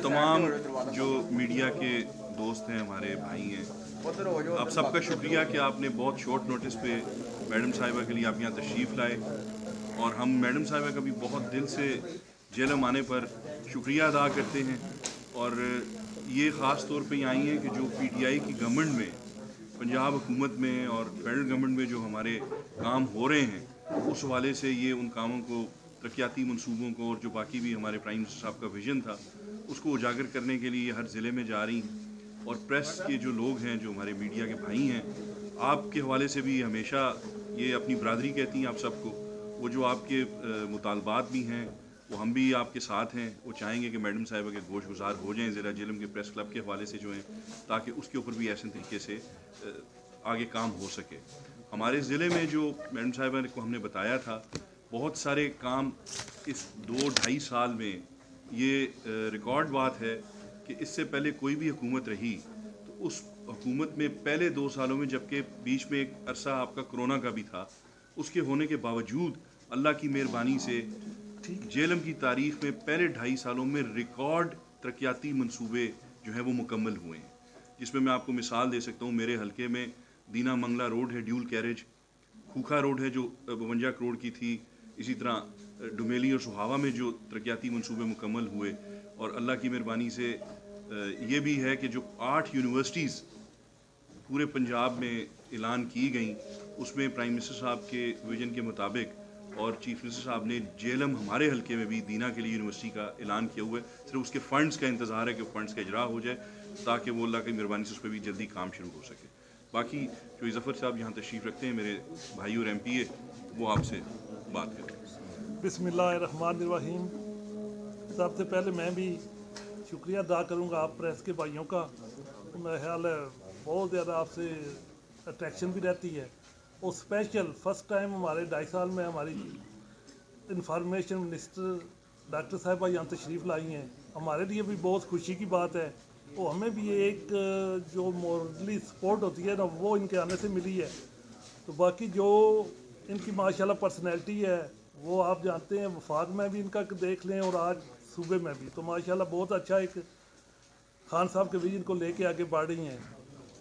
तमाम जो मीडिया के दोस्त हैं, हमारे भाई हैं, आप सबका शुक्रिया कि आपने बहुत शॉर्ट नोटिस पे मैडम साहिबा के लिए आप यहाँ तशरीफ़ लाए, और हम मैडम साहिबा का भी बहुत दिल से जेलम आने पर शुक्रिया अदा करते हैं। और ये ख़ास तौर पे आई हैं कि जो पीटीआई की गवर्नमेंट में, पंजाब हुकूमत में और फेडरल गवर्नमेंट में जो हमारे काम हो रहे हैं, उस हवाले से ये उन कामों को, तरक्याती मंसूबों को, और जो बाकी भी हमारे प्राइम मिनिस्टर साहब का विजन था उसको उजागर करने के लिए हर ज़िले में जा रही हैं। और प्रेस के जो लोग हैं, जो हमारे मीडिया के भाई हैं, आपके हवाले से भी हमेशा ये अपनी बरादरी कहती हैं आप सबको। वो जो आपके मुतालबात भी हैं, वो हम भी आपके साथ हैं। वो चाहेंगे कि मैडम साहिबा के गोश गुजार हो जाएं ज़िला जेलम के प्रेस क्लब के हवाले से जो हैं, ताकि उसके ऊपर भी ऐसे तरीके से आगे काम हो सके। हमारे ज़िले में जो मैडम साहिबा को हमने बताया था, बहुत सारे काम इस 2-2.5 साल में, ये रिकॉर्ड बात है कि इससे पहले कोई भी हुकूमत रही तो उस हुकूमत में पहले 2 सालों में, जबकि बीच में एक अरसा आपका कोरोना का भी था, उसके होने के बावजूद अल्लाह की मेहरबानी से जेलम की तारीख में पहले 2.5 सालों में रिकॉर्ड तरक्याती मंसूबे जो हैं वो मुकम्मल हुए हैं। जिसमें मैं आपको मिसाल दे सकता हूँ, मेरे हलके में दीना मंगला रोड है, ड्यूल कैरेज, खूखा रोड है जो 52 करोड़ की थी। इसी तरह डुमेली और सुहावा में जो तरक्याती मंसूबे मुकम्मल हुए, और अल्लाह की मेहरबानी से ये भी है कि जो 8 यूनिवर्सिटीज़ पूरे पंजाब में ऐलान की गई, उसमें प्राइम मिनिस्टर साहब के विजन के मुताबिक और चीफ मिनिस्टर साहब ने जेलम हमारे हलके में भी दीना के लिए यूनिवर्सिटी का ऐलान किया हुआ है। सिर्फ उसके फ़ंड्स का इंतज़ार है कि फ़ंड्स का इजरा हो जाए, ताकि वो अल्लाह की मेहरबानी से उस पर भी जल्दी काम शुरू हो सके। बाकी जो ज़फ़र साहब यहाँ तशरीफ़ रखते हैं, मेरे भाई और MPA, वो आपसे बात करें। बिस्मिल्लाहिर्रहमानिर्रहीम। सबसे पहले मैं भी शुक्रिया अदा करूँगा आप प्रेस के भाइयों का। तो मेरा ख्याल है बहुत ज़्यादा आपसे अट्रैक्शन भी रहती है, और स्पेशल फ़र्स्ट टाइम हमारे 2.5 साल में हमारी इंफॉर्मेशन मिनिस्टर डॉक्टर साहिबा यहाँ तशरीफ़ लाई हैं। हमारे लिए भी बहुत खुशी की बात है, और हमें भी एक जो मॉरली सपोर्ट होती है ना, वो इनके आने से मिली है। तो बाकी जो इनकी माशाल्लाह पर्सनैलिटी है, वो आप जानते हैं, वफाक में भी इनका देख लें और आज सूबे में भी, तो माशाल्लाह बहुत अच्छा एक खान साहब के विजन को लेके आगे बढ़ रही हैं।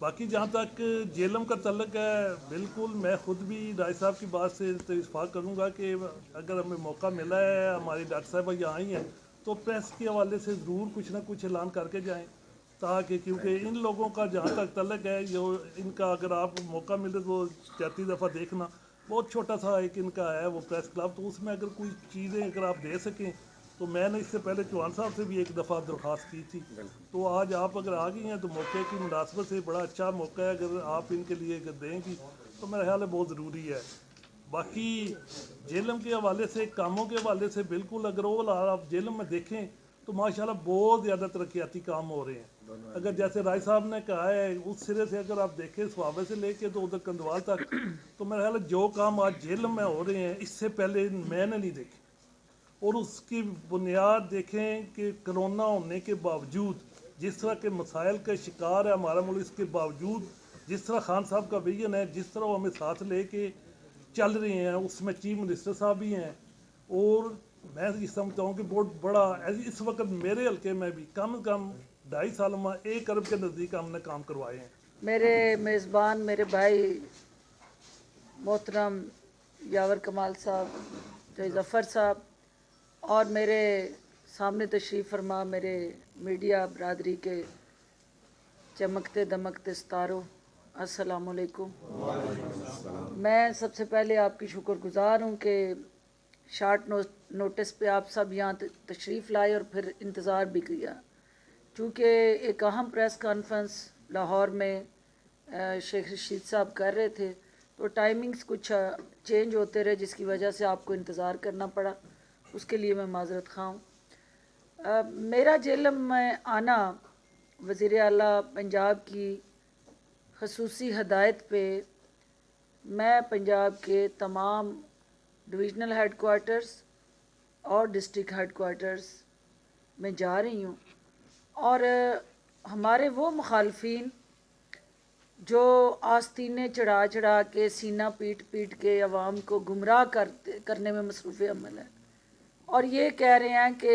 बाकी जहाँ तक जेलम का तल्लक है, बिल्कुल मैं ख़ुद भी राय साहब की बात से इत्तेफाक करूँगा कि अगर हमें मौका मिला है, हमारी डॉक्टर साहबा यहाँ आई हैं, तो प्रेस के हवाले से ज़रूर कुछ ना कुछ ऐलान करके जाएँ, ताकि क्योंकि इन लोगों का जहाँ तक तल्लक है, जो इनका अगर आप मौका मिले तो जाती दफ़ा देखना, बहुत छोटा सा एक इनका है वो प्रेस क्लब, तो उसमें अगर कोई चीज़ें अगर आप दे सकें, तो मैंने इससे पहले चौहान साहब से भी एक दफ़ा दरख्वास्त की थी। तो आज आप अगर आ गई हैं तो मौके की मुनासबत से बड़ा अच्छा मौका है, अगर आप इनके लिए अगर देंगी तो मेरा ख्याल है बहुत ज़रूरी है। बाकी जेलम के हवाले से, कामों के हवाले से, बिल्कुल अगर ओवरऑल आप जेलम में देखें तो माशाल्लाह बहुत ज़्यादा तरक्याती काम हो रहे हैं। अगर जैसे राय साहब ने कहा है, उस सिरे से अगर आप देखें स्वाबे से लेके तो उधर कंदवाल तक, तो मेरा ख्याल है जो काम आज जेलम में हो रहे हैं इससे पहले मैंने नहीं देखे। और उसकी बुनियाद देखें कि कोरोना होने के बावजूद जिस तरह के मसाइल का शिकार है हमारा मुल्क, इसके बावजूद जिस तरह खान साहब का विजन है, जिस तरह वो हमें साथ लेके चल रहे हैं, उसमें चीफ मिनिस्टर साहब भी हैं। और मैं ये समझता हूँ कि बहुत बड़ा इस वक्त मेरे हल्के में भी कम से कम 2.5 साल में 1 अरब के नज़दीक हमने काम करवाए हैं। मेरे मेज़बान, मेरे भाई मोहतरम यावर कमाल साहब, ज़फ़र साहब, और मेरे सामने तशरीफ़ फरमा मेरे मीडिया बरादरी के चमकते दमकते सितारों, अस्सलाम वालेकुम। मैं सबसे पहले आपकी शुक्रगुज़ार हूँ कि शार्ट नोटिस पे आप सब यहाँ तशरीफ़ लाए और फिर इंतज़ार भी किया। चूँकि एक अहम प्रेस कॉन्फ्रेंस लाहौर में शेख रशीद साहब कर रहे थे, तो टाइमिंग्स कुछ चेंज होते रहे, जिसकी वजह से आपको इंतज़ार करना पड़ा। उसके लिए मैं माज़रत ख़्वाह हूँ। मेरा जेलम में आना वज़ीर आला पंजाब की ख़ुसूसी हदायत पे, मैं पंजाब के तमाम डिविज़नल हेड क्वार्टर्स और डिस्ट्रिक्ट हेड क्वार्टर्स में जा रही हूँ, और हमारे वो मुखालफिन जो आस्तीनें चढ़ा चढ़ा के, सीना पीट पीट के अवाम को गुमराह करने में मसरूफ़ अमल है, اور یہ کہہ رہے ہیں کہ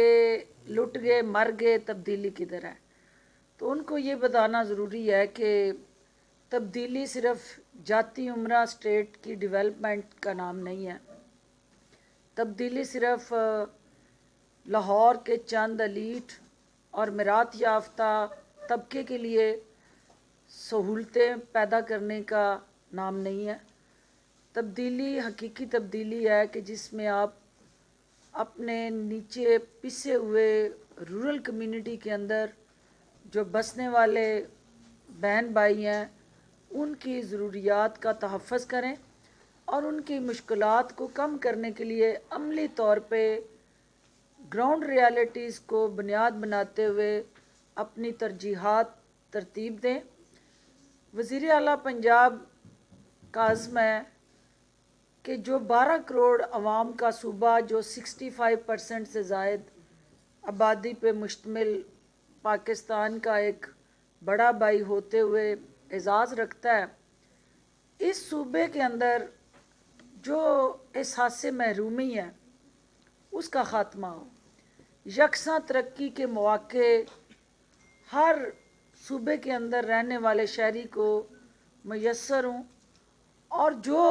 لٹ گئے مر گئے تبدیلی کدھر ہے. تو ان کو یہ بتانا ضروری ہے کہ تبدیلی صرف جاتی عمرہ اسٹیٹ کی ڈیولپمنٹ کا نام نہیں ہے. تبدیلی صرف لاہور کے چند ایلیٹ اور میراث یافتہ طبقے کے لیے سہولتیں پیدا کرنے کا نام نہیں ہے. تبدیلی حقیقی تبدیلی ہے کہ جس میں آپ اپنے نیچے پسے ہوئے رورل کمیونٹی کے اندر جو بسنے والے بہن بھائی ہیں ان کی ضروریات کا تحفظ کریں اور ان کی مشکلات کو کم کرنے کے لیے عملی طور پہ گراؤنڈ ریالٹیز کو بنیاد بناتے ہوئے اپنی ترجیحات ترتیب دیں. وزیر اعلیٰ پنجاب کا عزم ہے کہ جو 12 کروڑ عوام کا صوبہ جو 65% سے زائد آبادی پہ مشتمل پاکستان کا ایک بڑا بھائی ہوتے ہوئے اعزاز رکھتا ہے، اس صوبے کے اندر جو احساس محرومی ہے اس کا خاتمہ ہو، یکساں ترقی کے مواقع ہر صوبے کے اندر رہنے والے شہری کو میسر ہوں، اور جو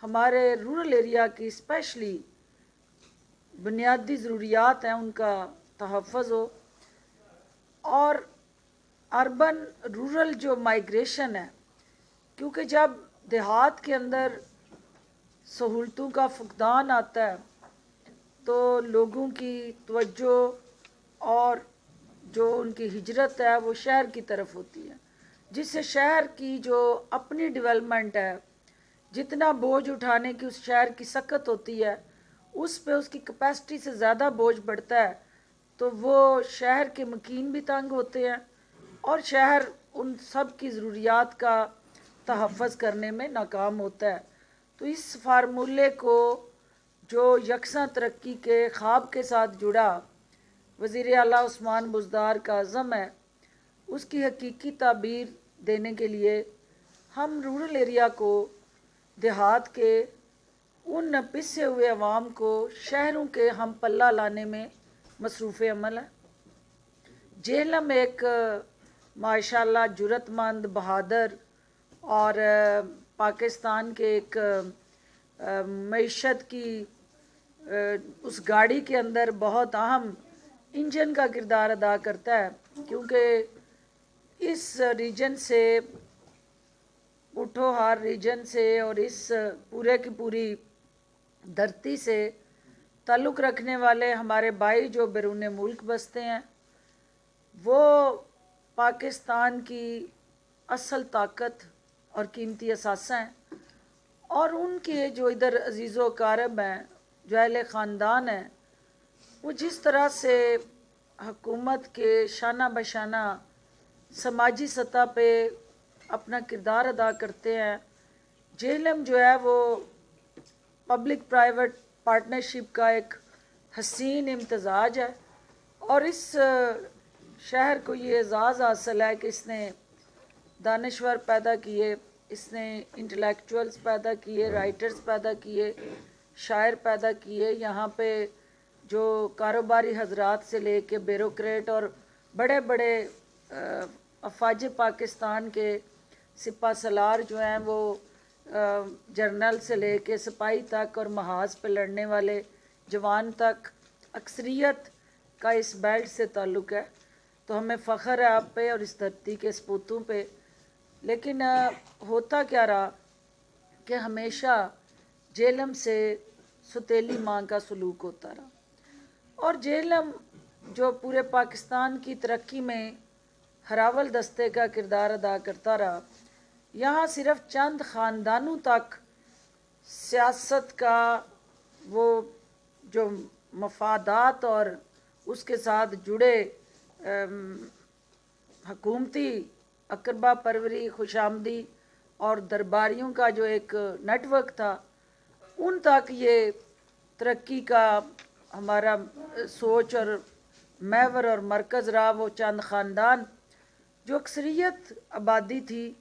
ہمارے رورل ایریا کی اسپیشلی بنیادی ضروریات ہیں ان کا تحفظ ہو. اور اربن رورل جو مائیگریشن ہے، کیونکہ جب دیہات کے اندر سہولتوں کا فقدان آتا ہے تو لوگوں کی توجہ اور جو ان کی ہجرت ہے وہ شہر کی طرف ہوتی ہے، جس سے شہر کی جو اپنی ڈیولپمنٹ ہے، جتنا بوجھ اٹھانے کی اس شہر کی سکت ہوتی ہے اس پہ اس کی کیپیسٹی سے زیادہ بوجھ بڑھتا ہے، تو وہ شہر کے مکین بھی تنگ ہوتے ہیں اور شہر ان سب کی ضروریات کا تحفظ کرنے میں ناکام ہوتا ہے. تو اس فارمولے کو جو یکساں ترقی کے خواب کے ساتھ جڑا وزیر اعلیٰ عثمان بزدار کا عزم ہے، اس کی حقیقی تعبیر دینے کے لیے ہم رورل ایریا کو، دیہات کے ان پسے ہوئے عوام کو شہروں کے ہم پلہ لانے میں مصروف عمل ہے. جہلم ایک ماشاءاللہ جرت مند، بہادر اور پاکستان کے ایک معیشت کی اس گاڑی کے اندر بہت اہم انجن کا کردار ادا کرتا ہے، کیونکہ اس ریجن سے، پوٹھوہار ریجن سے اور اس پورے کی پوری دھرتی سے تعلق رکھنے والے ہمارے بھائی جو بیرون ملک بستے ہیں وہ پاکستان کی اصل طاقت اور قیمتی اثاثہ ہیں، اور ان کے جو ادھر عزیز و اقارب ہیں، جو اہل خاندان ہیں، وہ جس طرح سے حکومت کے شانہ بشانہ سماجی سطح پہ اپنا کردار ادا کرتے ہیں. جہلم جو ہے وہ پبلک پرائیویٹ پارٹنرشپ کا ایک حسین امتزاج ہے، اور اس شہر کو یہ اعزاز حاصل ہے کہ اس نے دانشور پیدا کیے، اس نے انٹلیکچوئلز پیدا کیے، رائٹرز پیدا کیے، شاعر پیدا کیے. یہاں پہ جو کاروباری حضرات سے لے کے بیوروکریٹ اور بڑے بڑے افواج پاکستان کے سپہ سالار جو ہیں وہ جرنل سے لے کے سپاہی تک اور محاذ پہ لڑنے والے جوان تک اکثریت کا اس بیلٹ سے تعلق ہے. تو ہمیں فخر ہے آپ پہ اور اس دھرتی کے سپوتوں پہ. لیکن ہوتا کیا رہا کہ ہمیشہ جہلم سے ستیلی ماں کا سلوک ہوتا رہا، اور جہلم جو پورے پاکستان کی ترقی میں ہراول دستے کا کردار ادا کرتا رہا، یہاں صرف چند خاندانوں تک سیاست کا وہ جو مفادات اور اس کے ساتھ جڑے حکومتی اقربا پروری، خوش آمدی اور درباریوں کا جو ایک نیٹ ورک تھا، ان تک یہ ترقی کا ہمارا سوچ اور محور اور مرکز رہا. وہ چند خاندان جو اکثریت آبادی تھی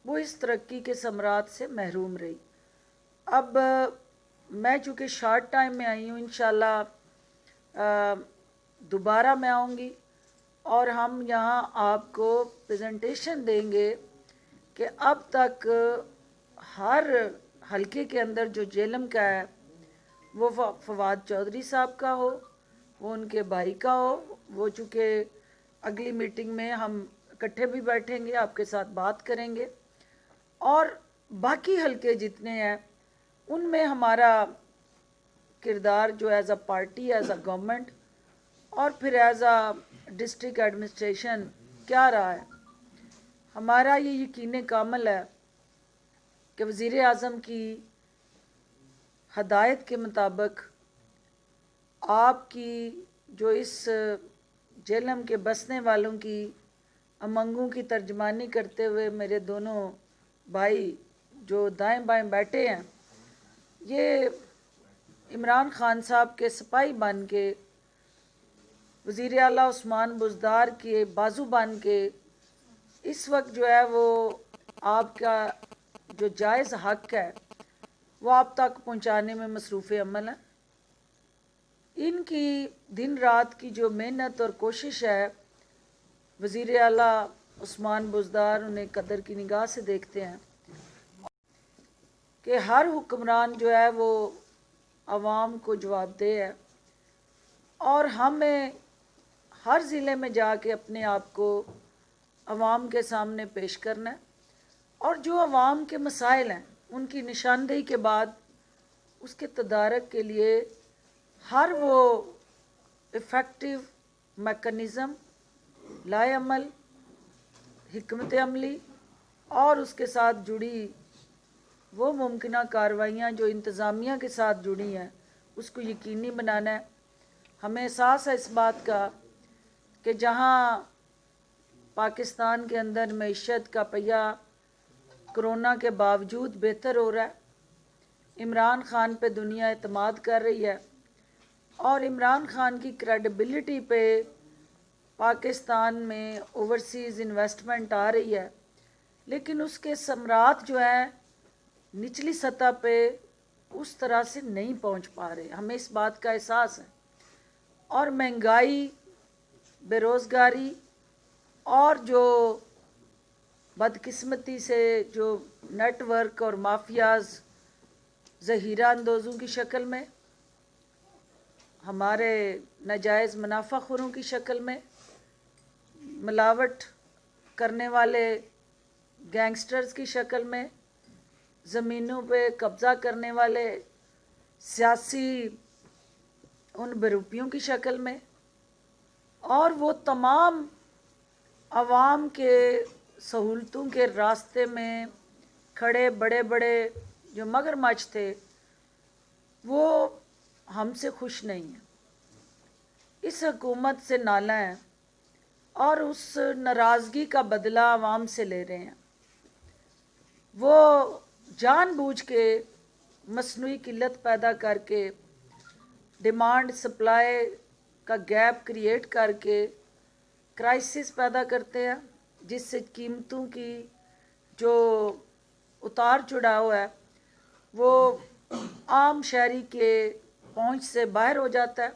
وہ اس ترقی کے ثمرات سے محروم رہی. اب मैं चूँकि शॉर्ट टाइम में आई हूँ, इंशाल्लाह दोबारा मैं आऊँगी और हम यहाँ आपको प्रेजेंटेशन देंगे कि अब तक हर हलके के अंदर जो जेलम का है वो फवाद चौधरी साहब का हो, वो उनके भाई का हो। वो चूँकि अगली मीटिंग में हम इकट्ठे भी बैठेंगे, आपके साथ बात करेंगे, और बाकी हलके जितने हैं उनमें हमारा किरदार जो as a party, as a government और फिर एज अ डिस्ट्रिक्ट एडमिनिस्ट्रेशन क्या रहा है। हमारा ये यकीन कामल है कि वज़ीर आज़म की हदायत के मुताबिक आपकी जो इस जेलम के बसने वालों की अमंगों की तर्जमानी करते हुए मेरे दोनों भाई जो दाएं बाएं बैठे हैं, ये इमरान खान साहब के सिपाही बन के, वज़ीर आला उस्मान बुज़दार के बाजू बन के इस वक्त जो है वो आपका जो जायज़ हक़ है वो आप तक पहुंचाने में मसरूफ़ अमल है। इनकी दिन रात की जो मेहनत और कोशिश है, वज़ीर आला उस्मान बुज़दार उन्हें कदर की निगाह से देखते हैं कि हर हुक्मरान जो है वो आवाम को जवाबदेह है और हमें हर ज़िले में जाके अपने आप को आवाम के सामने पेश करना है और जो आवाम के मसाइल हैं उनकी निशानदेही के बाद उसके तदारक के लिए हर वो इफ़ेक्टिव मैकेनिज़्म लाए अमल, हिकमत अमली और उसके साथ जुड़ी वो मुमकिन कार्रवाइयाँ जो इंतज़ामिया के साथ जुड़ी हैं उसको यकीनी बनाना है। हमें एहसास है इस बात का कि जहाँ पाकिस्तान के अंदर मईशत का पहिया कोरोना के बावजूद बेहतर हो रहा है, इमरान खान पे दुनिया एतमाद कर रही है और इमरान खान की क्रेडिबिलिटी पे पाकिस्तान में ओवरसीज़ इन्वेस्टमेंट आ रही है, लेकिन उसके सम्राट जो है निचली सतह पे उस तरह से नहीं पहुंच पा रहे। हमें इस बात का एहसास है और महंगाई, बेरोज़गारी और जो बदकिस्मती से जो नेटवर्क और माफियाज ज़हीरा अंदोज़ों की शक्ल में, हमारे नाजायज़ मुनाफाखोरों की शक्ल में, मिलावट करने वाले गैंगस्टर्स की शक्ल में, ज़मीनों पे कब्ज़ा करने वाले सियासी उन बरूपियों की शक्ल में, और वो तमाम आवाम के सहूलतों के रास्ते में खड़े बड़े बड़े जो मगरमच्छ थे वो हमसे खुश नहीं हैं, इस हुकूमत से नाला हैं और उस नाराज़गी का बदला आवाम से ले रहे हैं। वो जानबूझ के मसनूई किल्लत पैदा करके, डिमांड सप्लाई का गैप क्रिएट करके क्राइसिस पैदा करते हैं, जिससे कीमतों की जो उतार चढ़ाव है वो आम शहरी के पहुंच से बाहर हो जाता है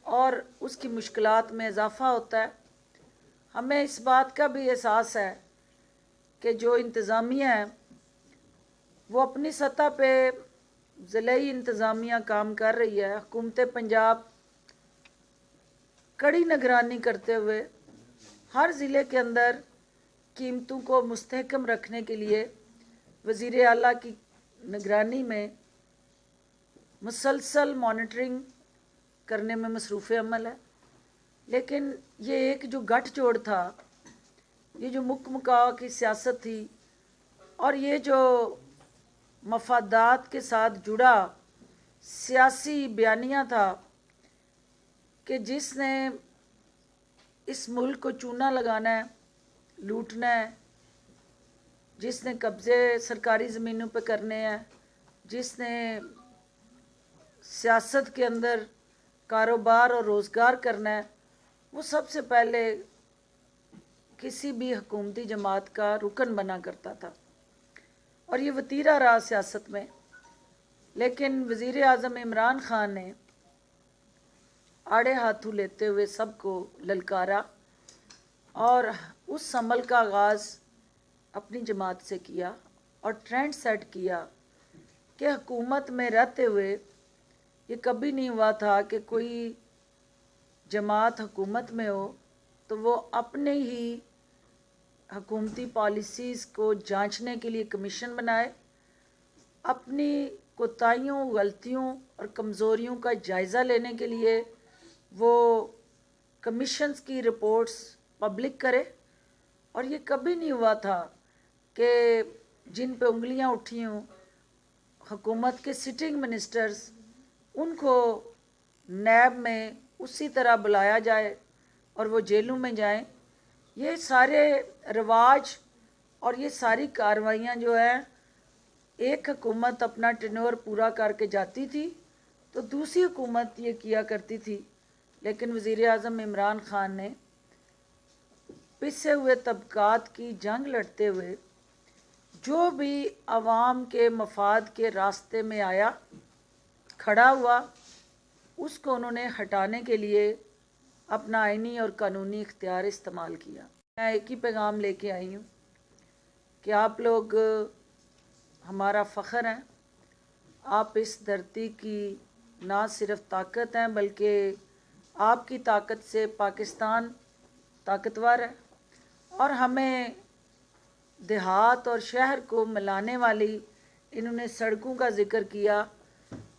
और उसकी मुश्किलात में इजाफ़ा होता है। हमें इस बात का भी एहसास है कि जो इंतज़ामिया है वो अपनी सतह पे ज़िलाई इंतज़ामिया काम कर रही है। हुकूमत पंजाब कड़ी निगरानी करते हुए हर ज़िले के अंदर कीमतों को मुस्तहकम रखने के लिए वज़ीर आला की निगरानी में मुसलसल मॉनिटरिंग करने में मसरूफ़ अमल है। लेकिन ये एक जो गठजोड़ था, ये जो मुकमका की सियासत थी और ये जो मफादात के साथ जुड़ा सियासी बयानिया था कि जिसने इस मुल्क को चूना लगाना है, लूटना है, जिसने कब्ज़े सरकारी ज़मीनों पर करने हैं, जिसने सियासत के अंदर कारोबार और रोज़गार करना है, वो सबसे पहले किसी भी हुकूमती जमात का रुकन बना करता था और ये वतीरा रहा सियासत में। लेकिन वज़ीर आज़म इमरान खान ने आड़े हाथों लेते हुए सबको ललकारा और उस अमल का आगाज़ अपनी जमात से किया और ट्रेंड सेट किया कि हुकूमत में रहते हुए ये कभी नहीं हुआ था कि कोई जमात हुकूमत में हो तो वो अपने ही हुकूमती पॉलिसीज़ को जांचने के लिए कमीशन बनाए, अपनी कोताहियों, गलतियों और कमज़ोरियों का जायज़ा लेने के लिए वो कमीशंस की रिपोर्ट्स पब्लिक करे। और ये कभी नहीं हुआ था कि जिन पे उंगलियां उठी हों हुकूमत के सिटिंग मिनिस्टर्स, उनको नैब में उसी तरह बुलाया जाए और वो जेलों में जाएं। ये सारे रिवाज और ये सारी कार्रवाइयाँ जो है, एक हुकूमत अपना टेन्योर पूरा करके जाती थी तो दूसरी हुकूमत ये किया करती थी। लेकिन वज़ीर आज़म इमरान खान ने पिसे हुए तबकात की जंग लड़ते हुए जो भी अवाम के मफाद के रास्ते में आया, खड़ा हुआ, उसको उन्होंने हटाने के लिए अपना आइनी और कानूनी इख्तियार इस्तेमाल किया। मैं एक ही पैगाम लेके आई हूँ कि आप लोग हमारा फ़ख्र हैं, आप इस धरती की ना सिर्फ ताकत हैं बल्कि आपकी ताकत से पाकिस्तान ताकतवर है। और हमें देहात और शहर को मिलाने वाली, इन्होंने सड़कों का ज़िक्र किया,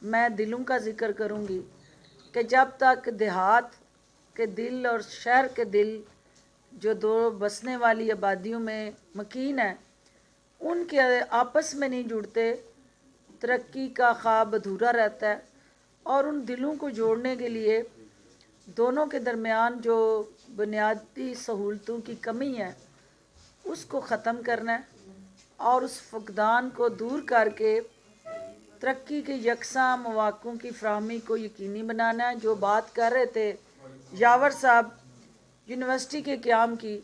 मैं दिलों का ज़िक्र करूँगी कि जब तक देहात के दिल और शहर के दिल जो दो बसने वाली आबादियों में मकीन है, उनके आपस में नहीं जुड़ते, तरक्की का ख्वाब अधूरा रहता है। और उन दिलों को जोड़ने के लिए दोनों के दरमियान जो बुनियादी सहूलतों की कमी है उसको ख़त्म करना है और उस फुकदान को दूर करके तरक्की के यकसा मौक़ों की फ़राहमी को यकीनी बनाना है। जो बात कर रहे थे यावर साहब यूनिवर्सिटी के क़याम की,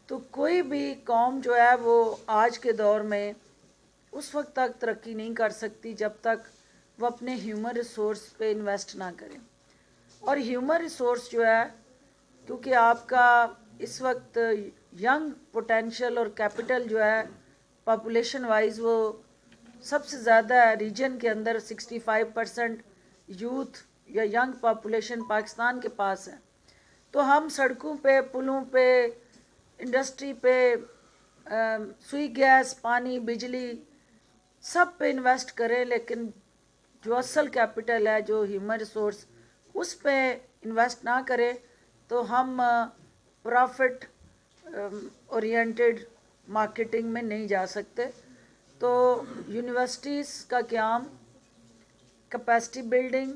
तो कोई भी कौम जो है वो आज के दौर में उस वक्त तक तरक्की नहीं कर सकती जब तक वो अपने ह्यूमन रिसोर्स पे इन्वेस्ट ना करें। और ह्यूमन रिसोर्स जो है, क्योंकि आपका इस वक्त यंग पोटेंशियल और कैपिटल जो है पॉपुलेशन वाइज वो सबसे ज़्यादा है रीजन के अंदर, 65% यूथ या यंग पॉपुलेशन पाकिस्तान के पास है। तो हम सड़कों पे, पुलों पे, इंडस्ट्री पे, सुई गैस, पानी, बिजली, सब पे इन्वेस्ट करें, लेकिन जो असल कैपिटल है, जो ह्यूमन रिसोर्स, उस पे इन्वेस्ट ना करें तो हम प्रॉफिट ओरिएंटेड मार्केटिंग में नहीं जा सकते। तो यूनिवर्सिटीज़ का क़याम कैपेसिटी बिल्डिंग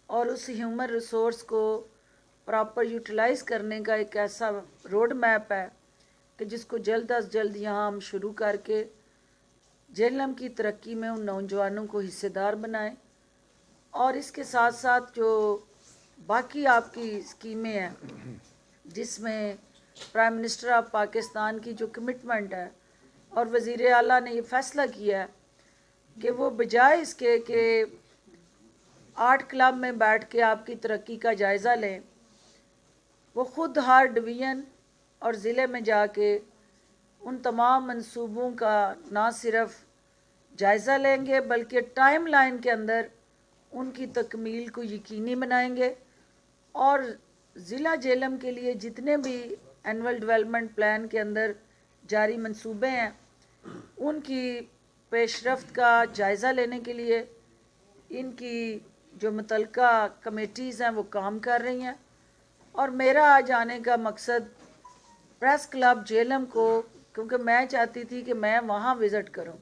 और उस ह्यूमन रिसोर्स को प्रॉपर यूटिलाइज़ करने का एक ऐसा रोड मैप है कि जिसको जल्द अज जल्द यहाँ हम शुरू करके जेएलएम की तरक्की में उन नौजवानों को हिस्सेदार बनाएं। और इसके साथ साथ जो बाकी आपकी स्कीमें हैं जिसमें प्राइम मिनिस्टर ऑफ पाकिस्तान की जो कमिटमेंट है और वज़ीर आला ने ये फ़ैसला किया है कि वो बजाय इसके कि 8 क्लब में बैठ के आपकी तरक्की का जायज़ा लें, वो ख़ुद हर डिवीज़न और ज़िले में जाके उन तमाम मंसूबों का ना सिर्फ जायज़ा लेंगे बल्कि टाइम लाइन के अंदर उनकी तकमील को यकीनी बनाएंगे। और ज़िला जेएलएम के लिए जितने भी एनुअल डेवलपमेंट प्लान के अंदर जारी मंसूबे हैं उनकी पेशरफ्त का जायज़ा लेने के लिए इनकी जो मुतल्लिका कमेटीज़ हैं वो काम कर रही हैं। और मेरा आज आने का मकसद प्रेस क्लब जेएलएम को, क्योंकि मैं चाहती थी कि मैं वहाँ विज़िट करूँ,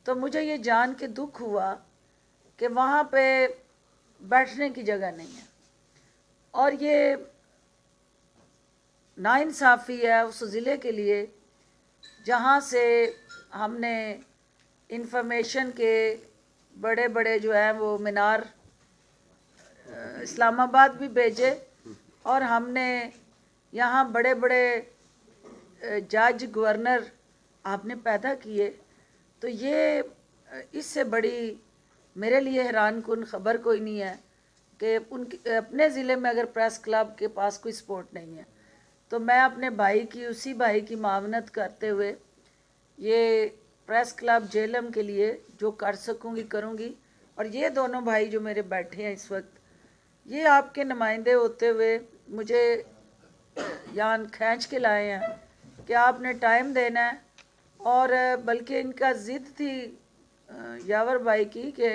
तो मुझे ये जान के दुख हुआ कि वहाँ पे बैठने की जगह नहीं है। और ये नाइंसाफ़ी है उस ज़िले के लिए जहाँ से हमने इंफॉर्मेशन के बड़े बड़े जो हैं वो मीनार इस्लामाबाद भी भेजे और हमने यहाँ बड़े बड़े जज, गवर्नर आपने पैदा किए। तो ये इससे बड़ी میرے لیے حیران کن خبر کوئی نہیں ہے کہ ان اپنے ضلع میں اگر پریس کلب کے پاس کوئی سپورٹ نہیں ہے، تو میں اپنے بھائی کی، اسی بھائی کی معاونت کرتے ہوئے یہ پریس کلب جہلم کے لیے جو کر سکوں گی کروں گی. اور یہ دونوں بھائی جو میرے بیٹھے ہیں اس وقت، یہ آپ کے نمائندے ہوتے ہوئے مجھے یہاں کھینچ کے لائے ہیں کہ آپ نے ٹائم دینا ہے. اور بلکہ ان کا ضد تھی یاور بھائی کی کہ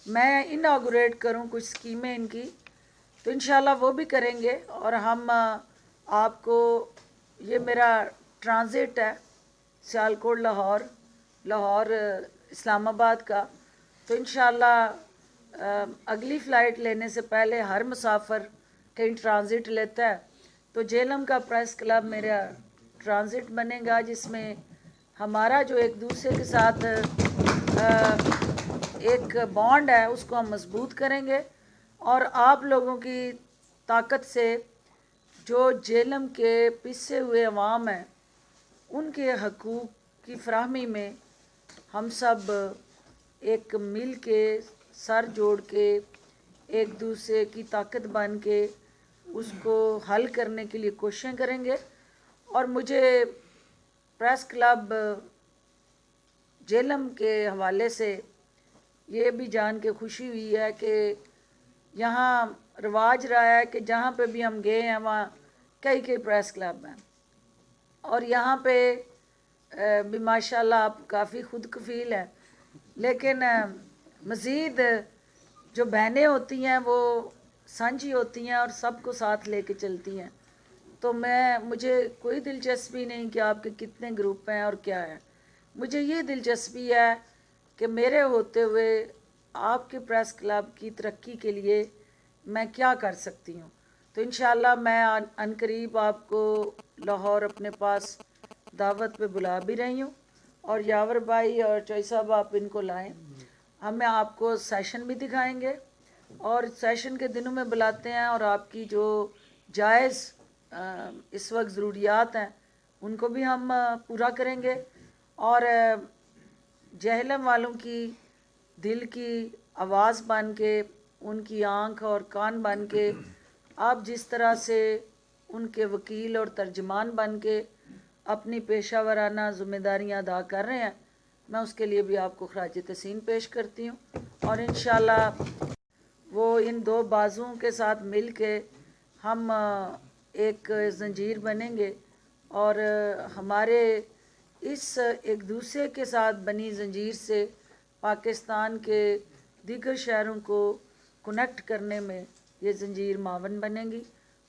میں اناگوریٹ کروں کچھ اسکیمیں ان کی، تو انشاءاللہ وہ بھی کریں گے. اور ہم آپ کو، یہ میرا ٹرانزٹ ہے سیالکوٹ لاہور اسلام آباد کا، تو انشاءاللہ اگلی فلائٹ لینے سے پہلے ہر مسافر کہیں ٹرانزٹ لیتا ہے، تو جہلم کا پریس کلب میرا ٹرانزٹ بنے گا، جس میں ہمارا جو ایک دوسرے کے ساتھ ایک بانڈ ہے اس کو ہم مضبوط کریں گے. اور آپ لوگوں کی طاقت سے جو جہلم کے پسے ہوئے عوام ہیں ان کے حقوق کی فراہمی میں ہم سب ایک مل کے، سر جوڑ کے، ایک دوسرے کی طاقت بن کے اس کو حل کرنے کے لیے کوششیں کریں گے. اور مجھے پریس کلب جہلم کے حوالے سے یہ بھی جان کے خوشی ہوئی ہے کہ یہاں رواج رہا ہے کہ جہاں پہ بھی ہم گئے ہیں وہاں کئی پریس کلب ہیں، اور یہاں پہ بھی ماشاءاللہ آپ کافی خود کفیل ہیں. لیکن مزید جو بہنیں ہوتی ہیں وہ سانجھی ہوتی ہیں اور سب کو ساتھ لے کے چلتی ہیں. تو مجھے کوئی دلچسپی نہیں کہ آپ کے کتنے گروپ ہیں اور کیا ہے. مجھے یہ دلچسپی ہے کہ میرے ہوتے ہوئے آپ کے پریس کلب کی ترقی کے لیے میں کیا کر سکتی ہوں. تو انشاءاللہ میں عنقریب آپ کو لاہور اپنے پاس دعوت پہ بلا بھی رہی ہوں، اور یاور بھائی اور چوئی صاحب آپ ان کو لائیں. ہم آپ کو سیشن بھی دکھائیں گے، اور سیشن کے دنوں میں بلاتے ہیں اور آپ کی جو جائز اس وقت ضروریات ہیں ان کو بھی ہم پورا کریں گے. اور جہلم والوں کی دل کی آواز بن کے، ان کی آنکھ اور کان بن کے، آپ جس طرح سے ان کے وکیل اور ترجمان بن کے اپنی پیشہ ورانہ ذمہ داریاں ادا کر رہے ہیں، میں اس کے لیے بھی آپ کو خراج تحسین پیش کرتی ہوں. اور انشاءاللہ وہ ان دو بازوؤں کے ساتھ مل کے ہم ایک زنجیر بنیں گے، اور ہمارے اس ایک دوسرے کے ساتھ بنی زنجیر سے پاکستان کے دیگر شہروں کو کنیکٹ کرنے میں یہ زنجیر معاون بنے گی.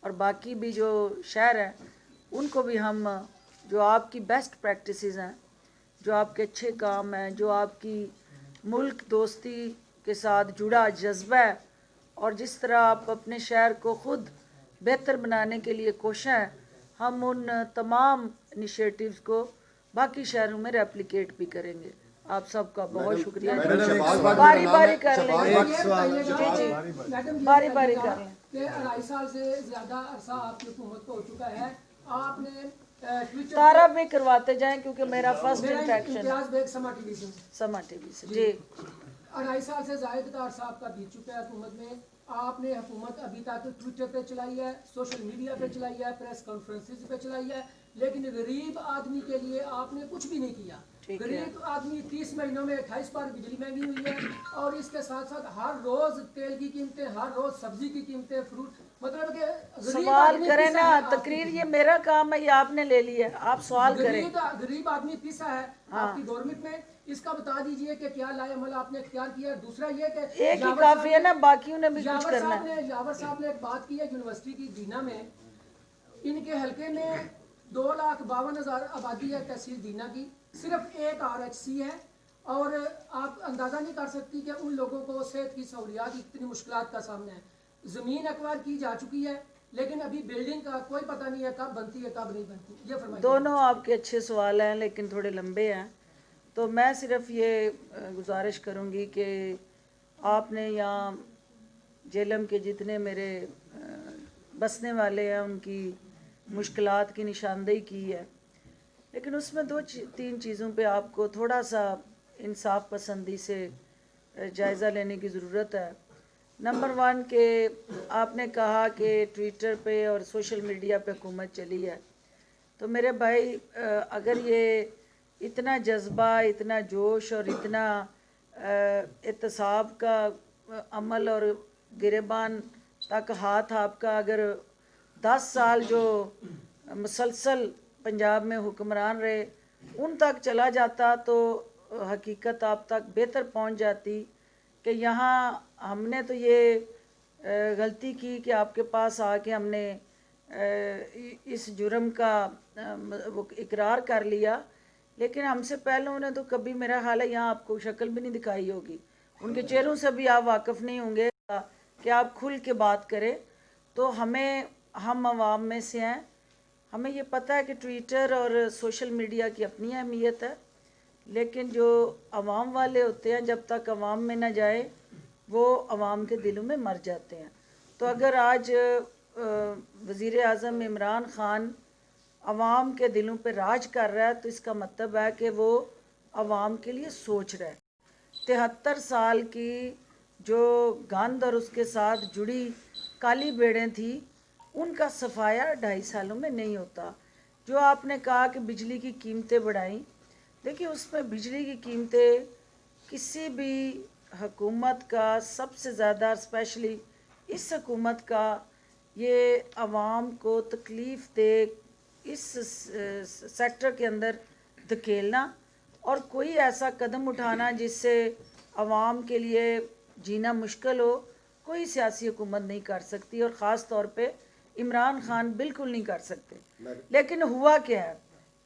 اور باقی بھی جو شہر ہیں ان کو بھی ہم، جو آپ کی بیسٹ پریکٹسز ہیں، جو آپ کے اچھے کام ہیں، جو آپ کی ملک دوستی کے ساتھ جڑا جذبہ ہے، اور جس طرح آپ اپنے شہر کو خود بہتر بنانے کے لیے کوشاں ہیں، ہم ان تمام انیشیٹیوز کو باقی شہروں میں ریپلیکیٹ بھی کریں گے. آپ سب کا بہت شکریہ. باری باری کر لیں، باری باری کر لیں. کہ 2.5 سال سے زیادہ عرصہ آپ کی حکومت کو ہو چکا ہے، آپ نے تارا بھی کرواتے جائیں کیونکہ میرا فرسٹ انٹریکشن امتیاز بیگ سما ٹی وی سے، سما ٹی وی سے. جی 2.5 سال سے زائد کا عرصہ آپ کا بیت چکا ہے حکومت میں. آپ نے حکومت ابھی تک ٹویٹر پہ چلائی ہے، سوشل میڈیا پہ چلائی ہے، پریس کانفرنسز پہ چلائی ہے، لیکن غریب آدمی کے لیے آپ نے کچھ بھی نہیں کیا. غریب آدمی 30 مہینوں میں 28 بار بجلی مہنگی ہوئی ہے، اور اس کے ساتھ ساتھ ہر روز تیل کی قیمتیں، ہر روز سبزی کی قیمتیں، فروٹ، مطلب کہ سوال کریں نا، تقریر یہ میرا کام ہے، یہ آپ نے لے لی ہے، آپ سوال کریں. غریب آدمی پیسا ہے آپ کی گورنمنٹ میں، اس کا بتا دیجئے کہ کیا لائے عمل آپ نے اختیار کیا ہے. دوسرا یہ کہ ایک ہی کافی ہے نا، باقیوں نے بھی کچھ کرنا ہے. یاور صاحب نے ایک بات کی ہے یونیورسٹی کی دینا میں، ان کے حلقے میں 2,52,000 آبادی ہے تحصیل دینا کی، صرف ایک RHC ہے، اور آپ اندازہ نہیں کر سکتی کہ ان لوگوں کو صحت کی سہولیات کی کتنی مشکلات کا سامنا ہے. زمین ایکوائر کی جا چکی ہے، لیکن ابھی بلڈنگ کا کوئی پتہ نہیں ہے کب بنتی ہے کب نہیں بنتی. یہ فرمائیے. دونوں آپ کے اچھے سوال ہیں لیکن تھوڑے لمبے ہیں، تو میں صرف یہ گزارش کروں گی کہ آپ نے یہاں جہلم کے جتنے میرے بسنے والے ہیں ان کی مشکلات کی نشاندہی کی ہے، لیکن اس میں 2-3 چیزوں پہ آپ کو تھوڑا سا انصاف پسندی سے जायज़ा लेने की ज़रूरत है। नंबर 1 कि आपने कहा कि ट्विटर पे और सोशल मीडिया पे हुकूमत चली है, तो मेरे भाई अगर ये इतना जज्बा, इतना जोश और इतना एहतसाब का अमल और गिरेबान तक हाथ आपका अगर 10 साल जो मुसलसल पंजाब में हुक्मरान रहे उन तक चला जाता तो हकीकत आप तक बेहतर पहुंच जाती कि यहाँ हमने तो ये गलती की कि आपके पास आके हमने इस जुर्म का वो इकरार कर लिया, लेकिन हमसे पहले उन्हें तो कभी मेरा ख्याल है यहाँ आपको शक्ल भी नहीं दिखाई होगी, उनके चेहरों से भी आप वाकिफ़ नहीं होंगे कि आप खुल के बात करें। तो हम आवाम में से हैं, हमें ये पता है कि ट्विटर और सोशल मीडिया की अपनी अहमियत है, लेकिन जो आवाम वाले होते हैं जब तक आवाम में ना जाए वो आवाम के दिलों में मर जाते हैं। तो अगर आज वज़ीर आज़म इमरान ख़ान आवाम के दिलों पे राज कर रहा है तो इसका मतलब है कि वो आवाम के लिए सोच रहा है। 73 साल की जो गंद और उसके साथ जुड़ी काली बेड़ें थी उनका सफाया 2.5 सालों में नहीं होता। जो आपने कहा कि बिजली की कीमतें बढ़ाई, देखिए उसमें बिजली की कीमतें किसी भी हुकूमत का सबसे ज़्यादा, स्पेशली इस हुकूमत का, ये आवाम को तकलीफ़ दे इस सेक्टर के अंदर धकेलना और कोई ऐसा कदम उठाना जिससे आवाम के लिए जीना मुश्किल हो, कोई सियासी हुकूमत नहीं कर सकती और ख़ास तौर पे इमरान ख़ान बिल्कुल नहीं कर सकते। लेकिन हुआ क्या है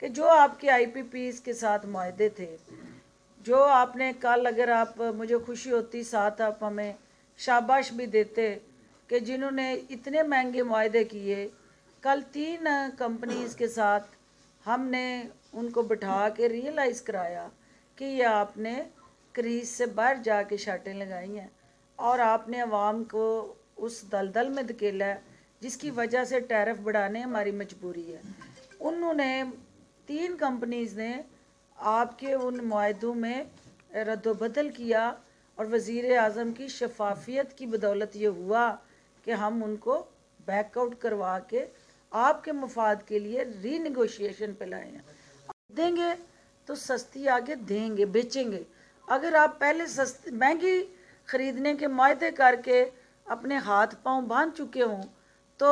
कि जो आपके IPPs के साथ मुआहदे थे, जो आपने कल, अगर आप, मुझे खुशी होती साथ आप हमें शाबाश भी देते कि जिन्होंने इतने महंगे मुआहदे किए, कल 3 कंपनीज़ के साथ हमने उनको बिठा के रियलाइज़ कराया कि ये आपने क्रीज से बाहर जाके शाटें लगाई हैं और आपने अवाम को उस दलदल में धकेला है जिसकी वजह से टैरिफ बढ़ाने हमारी मजबूरी है। उन्होंने 3 कंपनीज़ ने आपके उन मुआहदों में रद्दोबदल किया और वज़ीर आज़म की शफाफियत की बदौलत ये हुआ कि हम उनको बैकआउट करवा के आपके मुफाद के लिए रीनेगोशिएशन पे लाए हैं। देंगे तो सस्ती आगे देंगे, बेचेंगे। अगर आप पहले सस्ती महंगी ख़रीदने के मुआहदे करके अपने हाथ पांव बांध चुके हों तो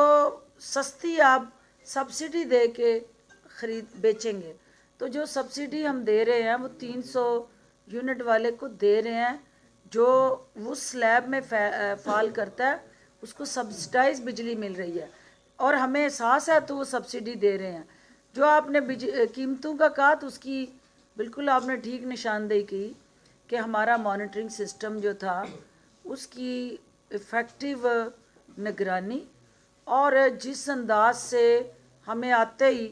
सस्ती आप सब्सिडी दे के बेचेंगे। तो जो सब्सिडी हम दे रहे हैं वो 300 यूनिट वाले को दे रहे हैं, जो उस स्लैब में फाल करता है उसको सब्सिडाइज बिजली मिल रही है और हमें एहसास है तो वो सब्सिडी दे रहे हैं। जो आपने कीमतों का कहा तो उसकी बिल्कुल आपने ठीक निशानदेही की कि हमारा मॉनिटरिंग सिस्टम जो था उसकी इफ़ेक्टिव निगरानी और जिस अंदाज से हमें आते ही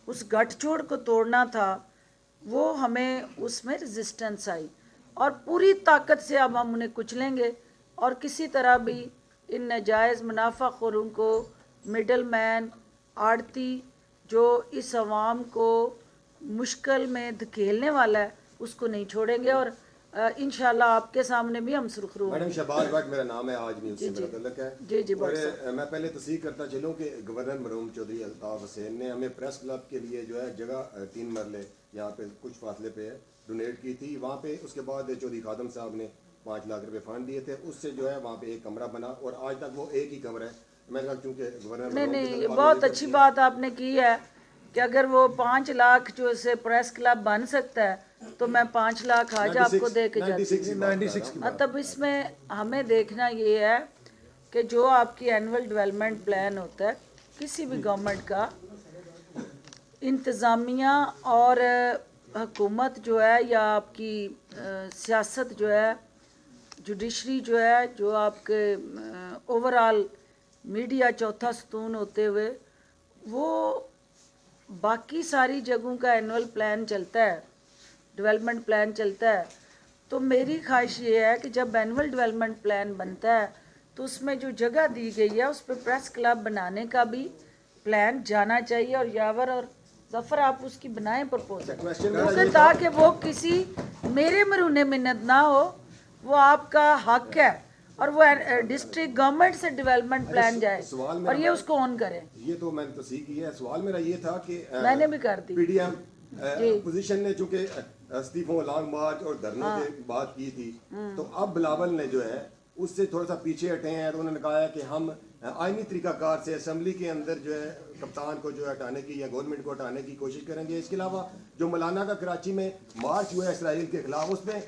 उस गठजोड़ को तोड़ना था वो हमें उसमें रेजिस्टेंस आई और पूरी ताकत से अब हम उन्हें कुचलेंगे और किसी तरह भी इन नाजायज़ मुनाफाखोरों को, मिडल मैन, आड़ती जो इस अवाम को मुश्किल में धकेलने वाला है उसको नहीं छोड़ेंगे और इंशाल्लाह आपके सामने भी हम सुरखरू मैडम शहबाज भट्ट मेरा नाम है, आज न्यूज़ से मेरा तल्लुक है। जी और मैं पहले तस्दीक करता चलूँ कि गवर्नर मरहूम चौधरी अल्ताफ़ हुसैन ने हमें प्रेस क्लब के लिए जो है जगह 3 मरले यहाँ पे कुछ फासले पे है डोनेट की थी वहाँ पे। उसके बाद चौधरी खादम साहब ने 5 लाख रुपए फंड दिए थे, उससे जो है वहाँ पे एक कमरा बना और आज तक वो एक ही कमरा है। मैं कहा चूँकि गवर्नर नहीं, बहुत अच्छी बात आपने की है कि अगर वो 5 लाख जो से प्रेस क्लब बन सकता है तो मैं 5 लाख आज आपको दे के जाती हूँ। तब इसमें हमें देखना ये है कि जो आपकी एनुअल डेवलपमेंट प्लान होता है किसी भी गवर्नमेंट का, इंतज़ामिया और हुकूमत जो है या आपकी सियासत जो है, जुडिशरी जो है, जो आपके ओवरऑल मीडिया चौथा सतून होते हुए वो बाकी सारी जगहों का एनुअल प्लान चलता है, डेवलपमेंट प्लान चलता है। तो मेरी ख्वाहिश ये है कि जब एनुअल डेवलपमेंट प्लान बनता है तो उसमें जो जगह दी गई है उस पर प्रेस क्लब बनाने का भी प्लान जाना चाहिए और यावर और जफ़र आप उसकी बनाएं प्रपोजल, क्योंकि ताकि वो किसी मेरे मरूने मिन्नत ना हो वो आपका हक है, और वो डिस्ट्रिक्ट गवर्नमेंट से डेवलपमेंट प्लान जाए सवाल और ये उसको ऑन करें। ये तो मैंने तस्दीक की है। सवाल मेरा ये था कि मैंने भी कर दी। पीडीएम अपोजिशन ने चूंकि इस्तीफों, लॉन्ग मार्च और धरनों की बात की थी, तो अब बिलावल ने जो है उससे थोड़ा सा पीछे हटे हैं। तो उन्होंने कहा है कि हम आईनी तरीकाकार से असेंबली के अंदर जो है कप्तान को जो है हटाने की या गवर्नमेंट को हटाने की कोशिश करेंगे। इसके अलावा जो मौलाना का कराची में मार्च हुआ है इसराइल के खिलाफ, उसमें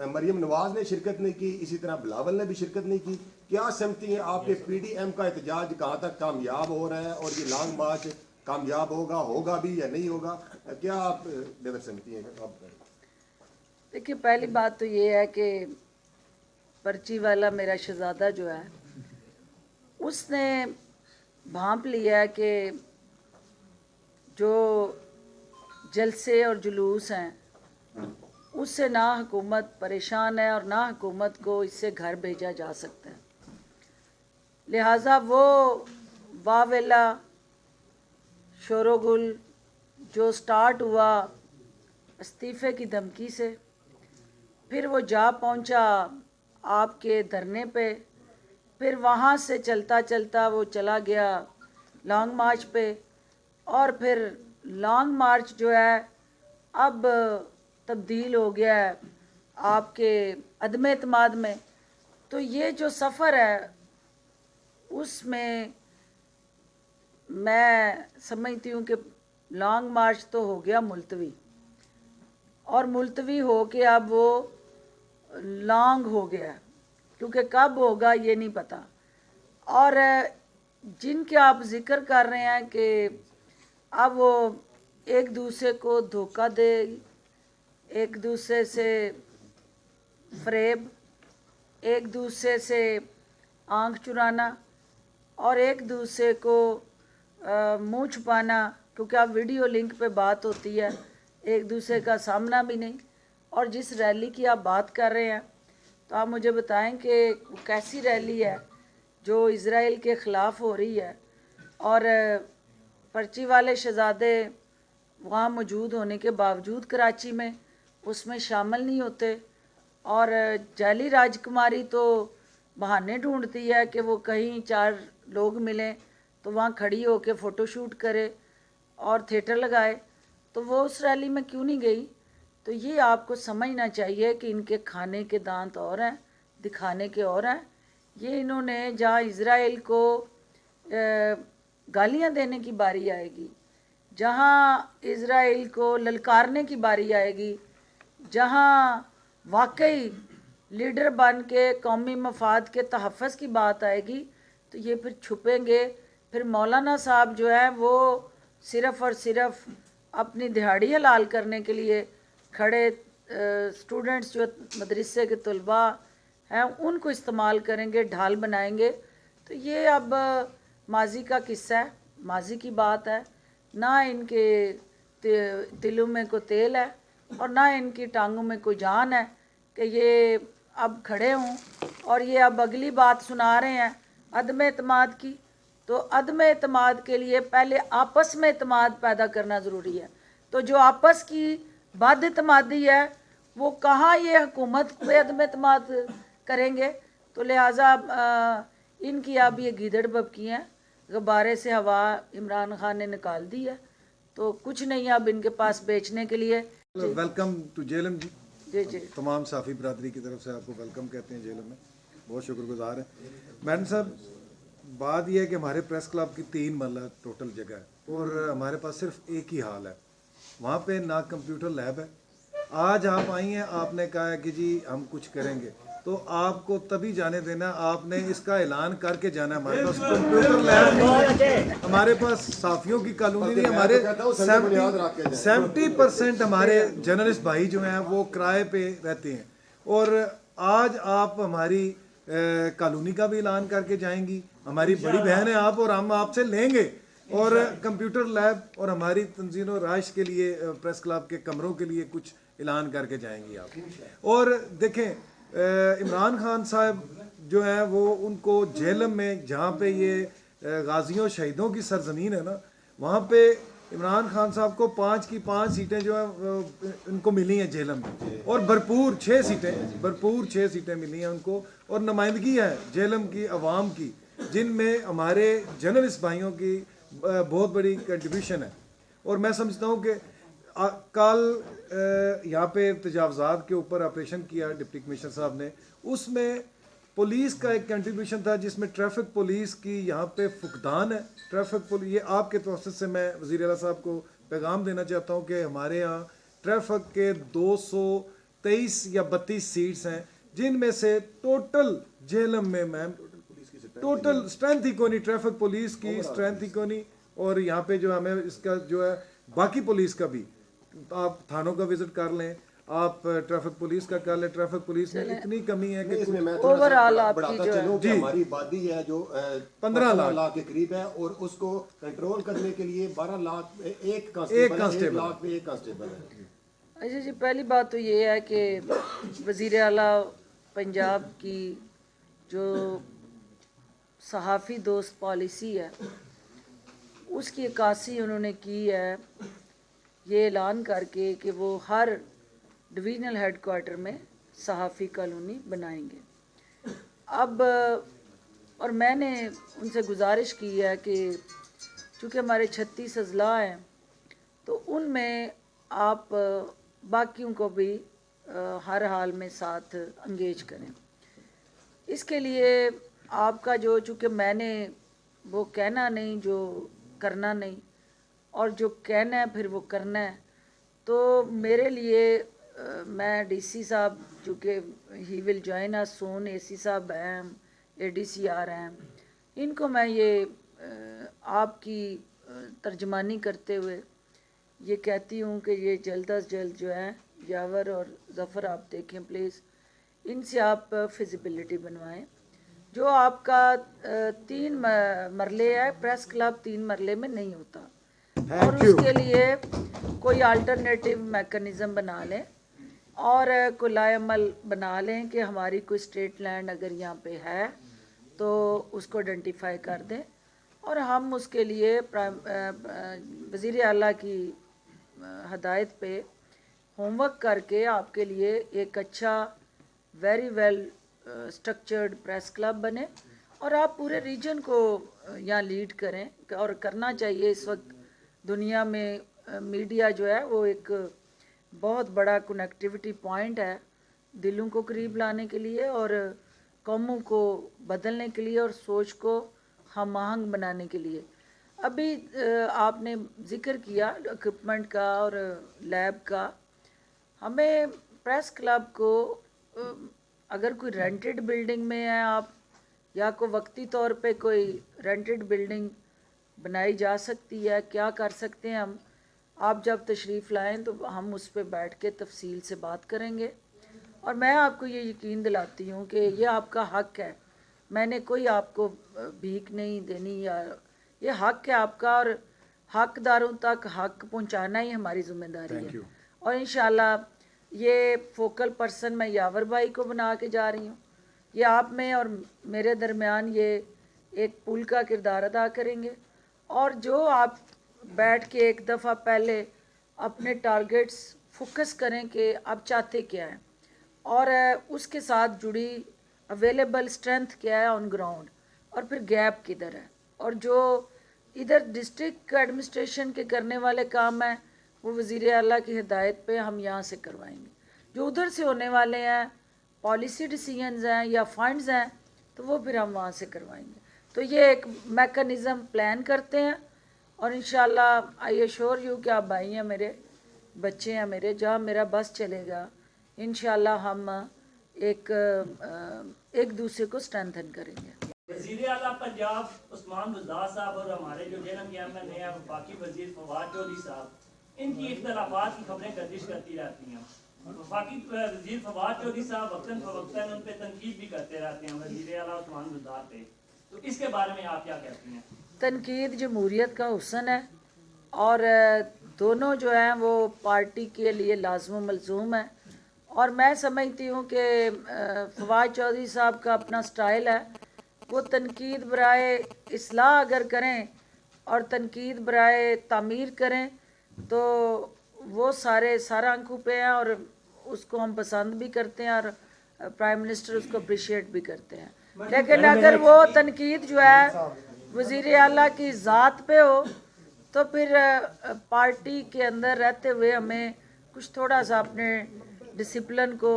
मरियम नवाज ने शिरकत नहीं की, इसी तरह बिलावल ने भी शिरकत नहीं की। क्या समझती है आपके पीडीएम का एहतजाज कहाँ तक कामयाब हो रहा है, और ये लॉन्ग मार्च कामयाब होगा भी या नहीं होगा? क्या आप नजर समझती हैं आप? देखिए, पहली बात तो ये है कि पर्ची वाला मेरा शहजादा जो है उसने भांप लिया है कि जो जलसे और जुलूस हैं उससे ना हुकूमत परेशान है और ना हुकूमत को इससे घर भेजा जा सकता है। लिहाजा वो वावेला शोरोगुल जो स्टार्ट हुआ इस्तीफ़े की धमकी से, फिर वो जा पहुंचा आपके धरने पे, फिर वहाँ से चलता चलता वो चला गया लॉन्ग मार्च पे, और फिर लॉन्ग मार्च जो है अब तब्दील हो गया है आपके अदम एतमाद में। तो ये जो सफ़र है उसमें मैं समझती हूँ कि लॉन्ग मार्च तो हो गया मुलतवी, और मुलतवी हो के अब वो लॉन्ग हो गया, क्योंकि कब होगा ये नहीं पता। और जिनके आप जिक्र कर रहे हैं कि अब वो एक दूसरे को धोखा दे, एक दूसरे से फरेब, एक दूसरे से आंख चुराना और एक दूसरे को मुंह छुपाना, क्योंकि अब वीडियो लिंक पे बात होती है, एक दूसरे का सामना भी नहीं। और जिस रैली की आप बात कर रहे हैं, तो आप मुझे बताएं कि कैसी रैली है जो इज़राइल के ख़िलाफ़ हो रही है, और पर्ची वाले शहज़ादे वहाँ मौजूद होने के बावजूद कराची में उसमें शामिल नहीं होते, और जाली राजकुमारी तो बहाने ढूंढती है कि वो कहीं चार लोग मिलें तो वहाँ खड़ी होकर फ़ोटोशूट करे और थिएटर लगाए, तो वो उस रैली में क्यों नहीं गई? तो ये आपको समझना चाहिए कि इनके खाने के दांत और हैं, दिखाने के और हैं। ये इन्होंने जहाँ इज़राइल को गालियाँ देने की बारी आएगी, जहाँ इज़राइल को ललकारने की बारी आएगी, जहाँ वाकई लीडर बन के कौमी मफाद के तहफ़्फ़ुज़ की बात आएगी, तो ये फिर छुपेंगे। फिर मौलाना साहब जो है वो सिर्फ़ और सिर्फ अपनी दिहाड़ी हलाल करने के लिए खड़े स्टूडेंट्स जो मदरसे के तलबा हैं उनको इस्तेमाल करेंगे, ढाल बनाएंगे। तो ये अब माजी का किस्सा है, माजी की बात है। ना इनके तिलों में कोई तेल है और ना इनकी टांगों में कोई जान है कि ये अब खड़े हों और ये अब अगली बात सुना रहे हैं अदम एतमाद की। तो अदम एतमाद के लिए पहले आपस में एतमाद पैदा करना ज़रूरी है। तो जो आपस की बद एतमादी है वो कहाँ ये हुकूमत पे अदम एतमाद करेंगे? तो लिहाजा इनकी अब ये गीदड़ बबकी हैं, गुब्बारे से हवा इमरान खान ने निकाल दी है, तो कुछ नहीं अब इनके पास बेचने के लिए। वेलकम टू जेलम जी। जी जी, तमाम साफ़ी बरदरी की तरफ से आपको वेलकम कहते हैं जेलम में, बहुत शुक्रगुजार हैं। मैडम साहब, बात यह है कि हमारे प्रेस क्लब की 3 मरला टोटल जगह है और हमारे पास सिर्फ एक ही हाल है, वहाँ पे ना कंप्यूटर लैब है। आज आप आई हैं, आपने कहा है कि जी हम कुछ करेंगे, तो आपको तभी जाने देना, आपने इसका ऐलान करके जाना। हमारे पास कंप्यूटर लैब नहीं, हमारे पास साफियों की कॉलोनी नहीं, हमारे 70% हमारे जर्नलिस्ट भाई जो हैं वो किराए पे रहते हैं। और आज आप हमारी कॉलोनी का भी ऐलान करके जाएंगी, हमारी बड़ी बहन है आप, और हम आपसे लेंगे और कंप्यूटर लैब और हमारी तंजीम और राइश के लिए प्रेस क्लब के कमरों के लिए कुछ ऐलान करके जाएंगी आप। और देखें, इमरान खान साहब जो है वो उनको जेलम में, जहाँ पे ये गाजियों शहीदों की सरजमीन है ना, वहाँ पे عمران خان صاحب کو 5 کی 5 سیٹیں جو ہیں ان کو ملی ہیں جہلم میں، اور بھرپور 6 سیٹیں ملی ہیں ان کو، اور نمائندگی ہے جہلم کی عوام کی، جن میں ہمارے جرنلسٹ بھائیوں کی بہت بڑی کنٹریبیوشن ہے. اور میں سمجھتا ہوں کہ کل یہاں پہ تجاوزات کے اوپر آپریشن کیا ڈپٹی کمشنر صاحب نے، اس میں پولیس کا ایک کنٹریبیوشن تھا، جس میں ٹریفک پولیس کی یہاں پہ فقدان ہے. ٹریفک پولیس، یہ آپ کے توسط سے میں وزیر اعلیٰ صاحب کو پیغام دینا چاہتا ہوں کہ ہمارے یہاں ٹریفک کے 223 یا 32 سیٹس ہیں، جن میں سے ٹوٹل جہلم میں میم ٹوٹل اسٹرینتھ ہی کو نہیں، ٹریفک پولیس کی اسٹرینتھ ہی کو نہیں. اور یہاں پہ جو ہمیں اس کا جو ہے باقی پولیس کا بھی، آپ تھانوں کا وزٹ کر لیں، آپ ٹریفک پولیس کا کر لیں، ٹریفک پولیس میں اتنی کمی ہے کہ اوور آل آپ کی بڑھاتا جو ہے چلوں کہ ہماری آبادی ہے جو 15 لاکھ کے قریب ہے، اور اس کو کنٹرول کرنے کے لیے 12 لاکھ ایک کانسٹیبل ہے. اچھا جی، پہلی بات تو یہ ہے کہ وزیر اعلیٰ پنجاب کی جو صحافی دوست پالیسی ہے، اس کی عکاسی انہوں نے کی ہے یہ اعلان کر کے کہ وہ ہر ڈویژنل ہیڈ کوارٹر میں صحافی کالونی بنائیں گے. اب اور میں نے ان سے گزارش کی ہے کہ چونکہ ہمارے 36 اضلاع ہیں تو ان میں آپ باقیوں کو بھی ہر حال میں ساتھ انگیج کریں. اس کے لیے آپ کا جو، چونکہ میں نے وہ کہنا نہیں جو کرنا نہیں، اور جو کہنا ہے پھر وہ کرنا ہے، تو میرے لیے میں ڈی سی صاحب چونکہ ہی ول جوائن اس سون، اے سی صاحب ہیں، اے ڈی سی آر ہیں، ان کو میں یہ آپ کی ترجمانی کرتے ہوئے یہ کہتی ہوں کہ یہ جلد از جلد جو ہے یاور اور ظفر آپ دیکھیں پلیز، ان سے آپ فزیبلٹی بنوائیں. جو آپ کا 3 مرلے ہے، پریس کلب 3 مرلے میں نہیں ہوتا، اور اس کے لیے کوئی آلٹرنیٹیو میکنزم بنا لیں اور کوئی لائے عمل بنا لیں کہ ہماری کوئی اسٹیٹ لینڈ اگر یہاں پہ ہے تو اس کو آئیڈینٹیفائی کر دیں، اور ہم اس کے لیے وزیر اعلیٰ کی ہدایت پہ ہوم ورک کر کے آپ کے لیے ایک اچھا very well structured press club بنے، اور آپ پورے ریجن کو یہاں لیڈ کریں. اور کرنا چاہیے، اس وقت دنیا میں میڈیا جو ہے وہ ایک بہت بڑا کنیکٹیوٹی پوائنٹ ہے، دلوں کو قریب لانے کے لیے اور قوموں کو بدلنے کے لیے اور سوچ کو ہم آہنگ بنانے کے لیے. ابھی آپ نے ذکر کیا اکوپمنٹ کا اور لیب کا. ہمیں پریس کلب کو اگر کوئی رینٹڈ بلڈنگ میں ہے آپ، یا کوئی وقتی طور پہ کوئی رینٹڈ بلڈنگ بنائی جا سکتی ہے، کیا کر سکتے ہیں ہم، آپ جب تشریف لائیں تو ہم اس پہ بیٹھ کے تفصیل سے بات کریں گے. اور میں آپ کو یہ یقین دلاتی ہوں کہ یہ آپ کا حق ہے، میں نے کوئی آپ کو بھیک نہیں دینی، یا یہ حق ہے آپ کا، اور حقداروں تک حق پہنچانا ہی ہماری ذمہ داری ہے. اور انشاءاللہ یہ فوکل پرسن میں یاور بھائی کو بنا کے جا رہی ہوں، یہ آپ میں اور میرے درمیان یہ ایک پل کا کردار ادا کریں گے. اور جو آپ بیٹھ کے ایک دفعہ پہلے اپنے ٹارگیٹس فوکس کریں کہ آپ چاہتے کیا ہیں، اور اس کے ساتھ جڑی اویلیبل اسٹرینتھ کیا ہے آن گراؤنڈ، اور پھر گیپ کدھر ہے، اور جو ادھر ڈسٹرکٹ ایڈمنسٹریشن کے کرنے والے کام ہیں وہ وزیر اعلیٰ کی ہدایت پہ ہم یہاں سے کروائیں گے. جو ادھر سے ہونے والے ہیں پالیسی ڈیسیژنز ہیں یا فنڈز ہیں تو وہ پھر ہم وہاں سے کروائیں گے. تو یہ ایک میکنزم پلان کرتے ہیں، اور انشاءاللہ آئی ایشور یو کہ آپ بھائی ہیں میرے، بچے ہیں میرے، جہاں میرا بس چلے گا انشاءاللہ ہم ایک دوسرے کو اسٹرینتھن کریں گے. وزیر اعلیٰ پنجاب عثمان بزدار صاحب اور ہمارے جو جنرل کے ایم این اے ہیں باقی وزیر فواد چودھری صاحب، ان کی اختلافات کی خبریں گردش کرتی رہتی ہیں. باقی وزیر فواد چودھری صاحب وقتاً فوقتاً ان پہ تنقید بھی کرتے رہتے ہیں وزیر اعلیٰ عثمان بزدار پہ، تو اس کے بارے میں آپ کیا کہتی ہیں؟ تنقید جمہوریت کا حسن ہے، اور دونوں جو ہیں وہ پارٹی کے لیے لازم و ملزوم ہیں. اور میں سمجھتی ہوں کہ فواد چودھری صاحب کا اپنا سٹائل ہے، وہ تنقید برائے اصلاح اگر کریں और तनकीद बराए तामीर करें तो वो सारा आंखों पे हैं और उसको हम पसंद भी करते हैं और प्राइम मिनिस्टर उसको अप्रिशिएट भी करते हैं। लेकिन अगर वो तनकीद जो है वज़ीर आला की ज़ात पे हो तो फिर पार्टी के अंदर रहते हुए हमें कुछ थोड़ा सा अपने डिसिप्लिन को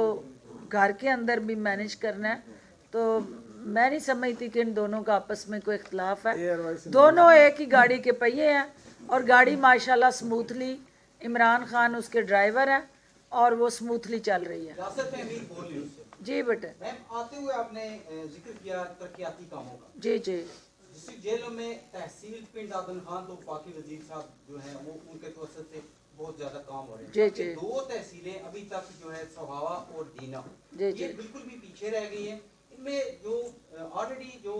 घर के अंदर भी मैनेज करना है। तो मैं नहीं समझती कि इन दोनों का आपस में कोई इख्तलाफ है। दोनों एक ही गाड़ी के पहिए हैं और गाड़ी माशाल्लाह स्मूथली, इमरान खान उसके ड्राइवर हैं और वो स्मूथली चल रही है। जी बेटे। मैम आते हुए आपने जिक्र किया तरक्याती कामों का। जी जी। डिस्ट्रिक्ट जेलों में तहसील पिंड आदम खान तो बाकी वजीर साहब जो हैं वो उनके तवज्जुह से बहुत ज्यादा काम हो रहे हैं। जी जी। दो तहसीलें अभी तक जो है सहावा और दीना जी जी। ये बिल्कुल भी पीछे रह गई हैं। इनमें जो ऑलरेडी जो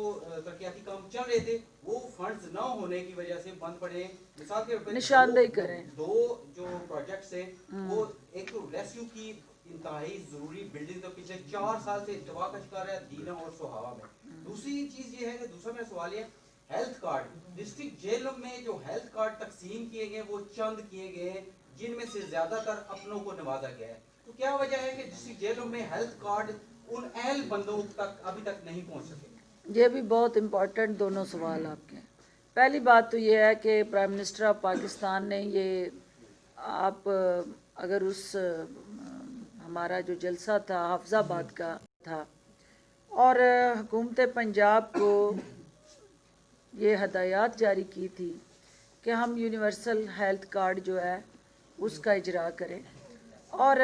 तरक्याती काम चल रहे थे वो फंड्स न होने की वजह से बंद पड़े हैं। मिसाल के तौर निशानदेही करें। दो जो प्रोजेक्ट्स हैं वो एक तो रेस्क्यू की इंतहाई जरूरी बिल्डिंग तो पिछले 4 साल से इत्तवा का शिकार है दीना और सोहावा में। दूसरी चीज ये है कि दूसरा मेरा सवाल ये हेल्थ कार्ड डिस्ट्रिक्ट जेलों में जो हेल्थ कार्ड तकसीम किए गए वो चंद किए गए जिनमें से ज्यादातर अपनों को नवाजा गया है। तो क्या वजह है कि डिस्ट्रिक्ट जेलों में हेल्थ कार्ड उन अहल बंदों तक अभी तक नहीं पहुंच सके? ये भी बहुत इम्पोर्टेंट दोनों सवाल आपके। पहली बात तो ये है कि प्राइम मिनिस्टर ऑफ पाकिस्तान ने ये आप अगर उस हमारा जो जलसा था हाफजाबाद का था और हुकूमत पंजाब को ये हदायत जारी की थी कि हम यूनिवर्सल हेल्थ कार्ड जो है उसका इजरा करें और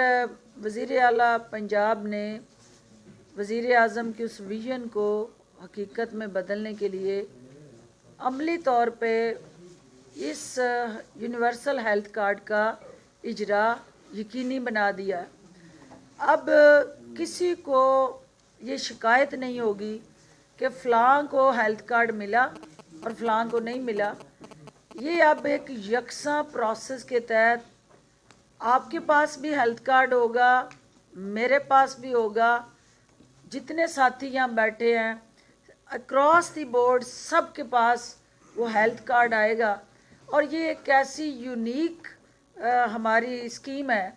वज़ीर आला पंजाब ने वज़ीर आज़म की उस विजन को हकीकत में बदलने के लिए अमली तौर पे इस यूनिवर्सल हेल्थ कार्ड का इजरा यकीनी बना दिया। अब किसी को ये शिकायत नहीं होगी कि फ़लाँ को हेल्थ कार्ड मिला और फ़लाँ को नहीं मिला। ये अब एक यकसा प्रोसेस के तहत आपके पास भी हेल्थ कार्ड होगा, मेरे पास भी होगा, जितने साथी यहाँ बैठे हैं अक्रॉस दी बोर्ड सब के पास वो हेल्थ कार्ड आएगा। और ये एक ऐसी यूनिक हमारी स्कीम है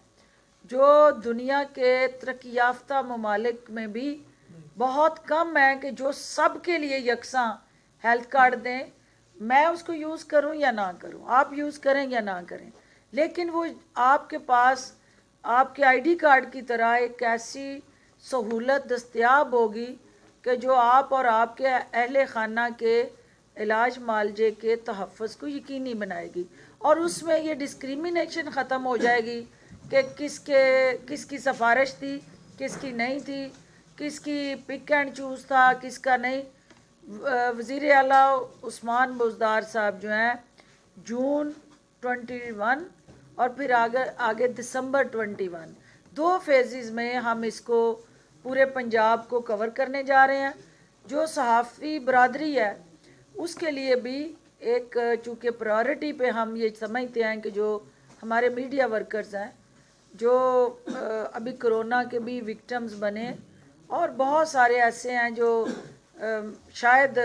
जो दुनिया के तरक्की याफ्ता ममालिक में भी बहुत कम है कि जो सब के लिए यकसा हेल्थ कार्ड दें। मैं उसको यूज़ करूं या ना करूं, आप यूज़ करें या ना करें, लेकिन वो आपके पास आपके आईडी कार्ड की तरह एक ऐसी सहूलत दस्तयाब होगी कि जो आप और आपके अहले खाना के इलाज मालजे के तहफ़्फ़ुज़ को यकीनी बनाएगी। और उसमें ये डिस्क्रिमिनेशन ख़त्म हो जाएगी कि किसकी सिफारिश थी, किसकी नहीं थी, किसकी पिक एंड चूज़ था, किसका नहीं। वज़ीर आला उस्मान बुज़दार साहब जो हैं जून 21 और फिर आगे दिसंबर 21 2 फेजेस में हम इसको पूरे पंजाब को कवर करने जा रहे हैं। जो सहाफ़ी बरादरी है उसके लिए भी एक चूँकि प्रायोरिटी पे हम ये समझते हैं कि जो हमारे मीडिया वर्कर्स हैं जो अभी कोरोना के भी विक्टिम्स बने और बहुत सारे ऐसे हैं जो शायद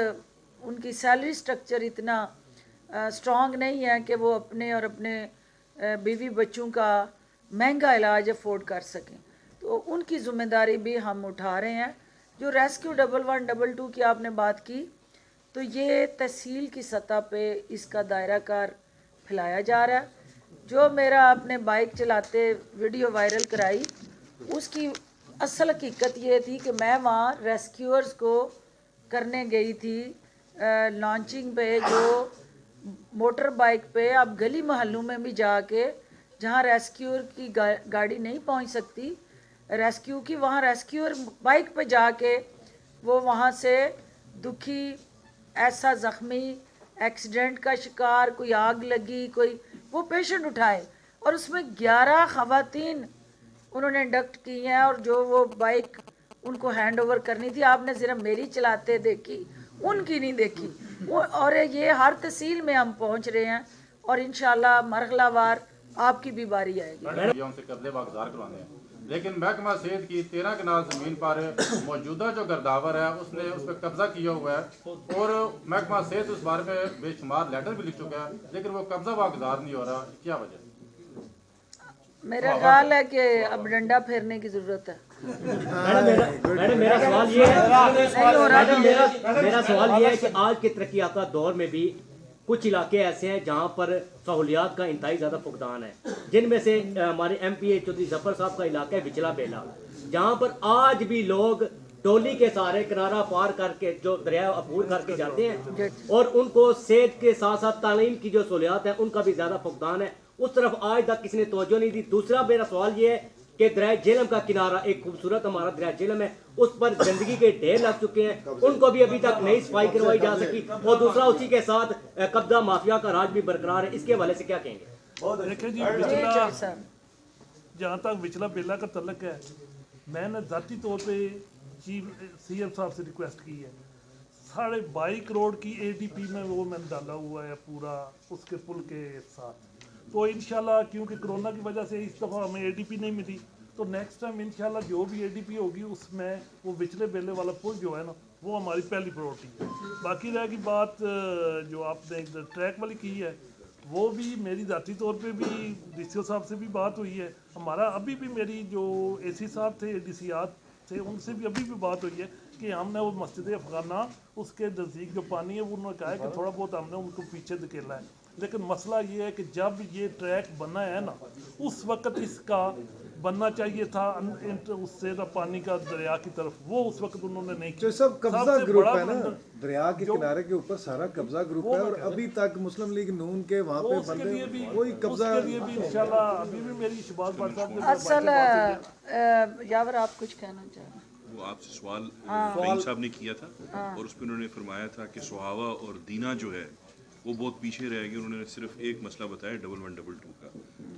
उनकी सैलरी स्ट्रक्चर इतना स्ट्रॉन्ग नहीं है कि वो अपने और अपने बीवी बच्चों का महंगा इलाज अफोर्ड कर सकें, तो उनकी ज़िम्मेदारी भी हम उठा रहे हैं। जो रेस्क्यू 1112 की आपने बात की तो ये तहसील की सतह पे इसका दायरा कार फैलाया जा रहा है। जो मेरा आपने बाइक चलाते वीडियो वायरल कराई उसकी असल हकीकत ये थी कि मैं वहाँ रेस्क्यूअर्स को करने गई थी लॉन्चिंग पे, जो मोटर बाइक पे अब गली मोहल्लों में भी जाके जहाँ रेस्क्यूअर की गाड़ी नहीं पहुँच सकती रेस्क्यू की, वहाँ रेस्क्यूअर बाइक पे जाके वो वहाँ से दुखी, ऐसा ज़ख्मी, एक्सीडेंट का शिकार, कोई आग लगी, कोई वो पेशेंट उठाए और उसमें 11 ख़वातीन उन्होंने इंडक्ट की हैं और जो वो बाइक उनको हैंड ओवर करनी थी आपने सिर्फ मेरी चलाते देखी, उनकी नहीं देखी वो। और ये हर तहसील में हम पहुंच रहे हैं और इंशाल्लाह मरहलावार आपकी भी बारी आएगी। उनसे कब्जे वागुजार करवाने हैं لیکن محکمہ صحت کی 13 کنال زمین پر موجودہ جو گرداور ہے اس نے اس پہ قبضہ کیا ہوا ہے اور محکمہ صحت اس بارے میں بے شمار لیٹر بھی لکھ چکا ہے لیکن وہ قبضہ واگزار نہیں ہو رہا. کیا وجہ؟ میرا خیال ہے کہ اب ڈنڈا پھیرنے کی ضرورت ہے. میڈم میرا سوال یہ ہے کہ آج کے ترقی یافتہ دور میں بھی کچھ علاقے ایسے ہیں جہاں پر سہولیات کا انتہائی زیادہ فقدان ہے, جن میں سے ہمارے ایم پی اے چودھری ظفر صاحب کا علاقہ ہے وچلا بیلا, جہاں پر آج بھی لوگ ٹولی کے سارے کنارہ پار کر کے جو دریا عبور کر کے جاتے ہیں اور ان کو صحت کے ساتھ ساتھ تعلیم کی جو سہولیات ہیں ان کا بھی زیادہ فقدان ہے. اس طرف آج تک کسی نے توجہ نہیں دی. دوسرا میرا سوال یہ ہے کہ دریا جہلم کا کنارہ ایک خوبصورت ہمارا دریا جہلم ہے, اس پر گندگی کے ڈھیر لگ چکے ہیں, ان کو بھی ابھی تک نئی صفائی کروائی جا سکی, اور دوسرا اسی کے ساتھ قبضہ مافیا کا راج بھی برقرار ہے. اس کے حوالے سے کیا کہیں گے؟ دیکھیں جی, وچلا جہاں تک وچلا بیلا کا تعلق ہے, میں نے ذاتی طور پہ چیف سی ایم صاحب سے ریکویسٹ کی ہے, 22.5 کروڑ کی اے ڈی پی میں وہ میں نے ڈالا ہوا ہے پورا اس کے پل کے ساتھ. تو انشاءاللہ کیونکہ کرونا کی وجہ سے اس دفعہ ہمیں اے ڈی پی نہیں ملی, تو نیکسٹ ٹائم انشاءاللہ جو بھی اے ڈی پی ہوگی اس میں وہ وچلے بیلے والا پل جو ہے نا وہ ہماری پہلی پرائورٹی ہے. باقی رہ گئی بات جو آپ نے ٹریک والی کی ہے, وہ بھی میری ذاتی طور پہ بھی ڈی سی او صاحب سے بھی بات ہوئی ہے. ہمارا ابھی بھی میری جو اے سی صاحب تھے, ڈی سی آر تھے, ان سے بھی ابھی بھی بات ہوئی ہے کہ ہم نے وہ مسجد افغانہ اس کے نزدیک جو پانی ہے وہ انہوں نے کہا ہے کہ تھوڑا بہت ہم نے ان کو پیچھے دھکیلا ہے. لیکن مسئلہ یہ ہے کہ جب یہ ٹریک بنا ہے نا اس وقت اس کا بننا چاہیے تھا اس سے پانی کا دریا کی طرف, وہ اس وقت انہوں نے نہیں کیا. سب قبضہ گروپ ہے نا دریا کے کنارے کے اوپر, سارا قبضہ گروپ ہے, اور ابھی تک مسلم لیگ نون کے وہاں پہ بندے کوئی قبضہ انشاءاللہ ابھی بھی میری شہباز بٹ صاحب نے اصل یاور آپ کچھ کہنا چاہ رہے ہیں؟ وہ آپ سے سوال فہیم صاحب نے کیا تھا اور اس پہ انہوں نے فرمایا تھا کہ سہاوا اور دینا جو ہے وہ بہت پیچھے رہ گئی. انہوں نے صرف ایک مسئلہ بتایا 1122 کا.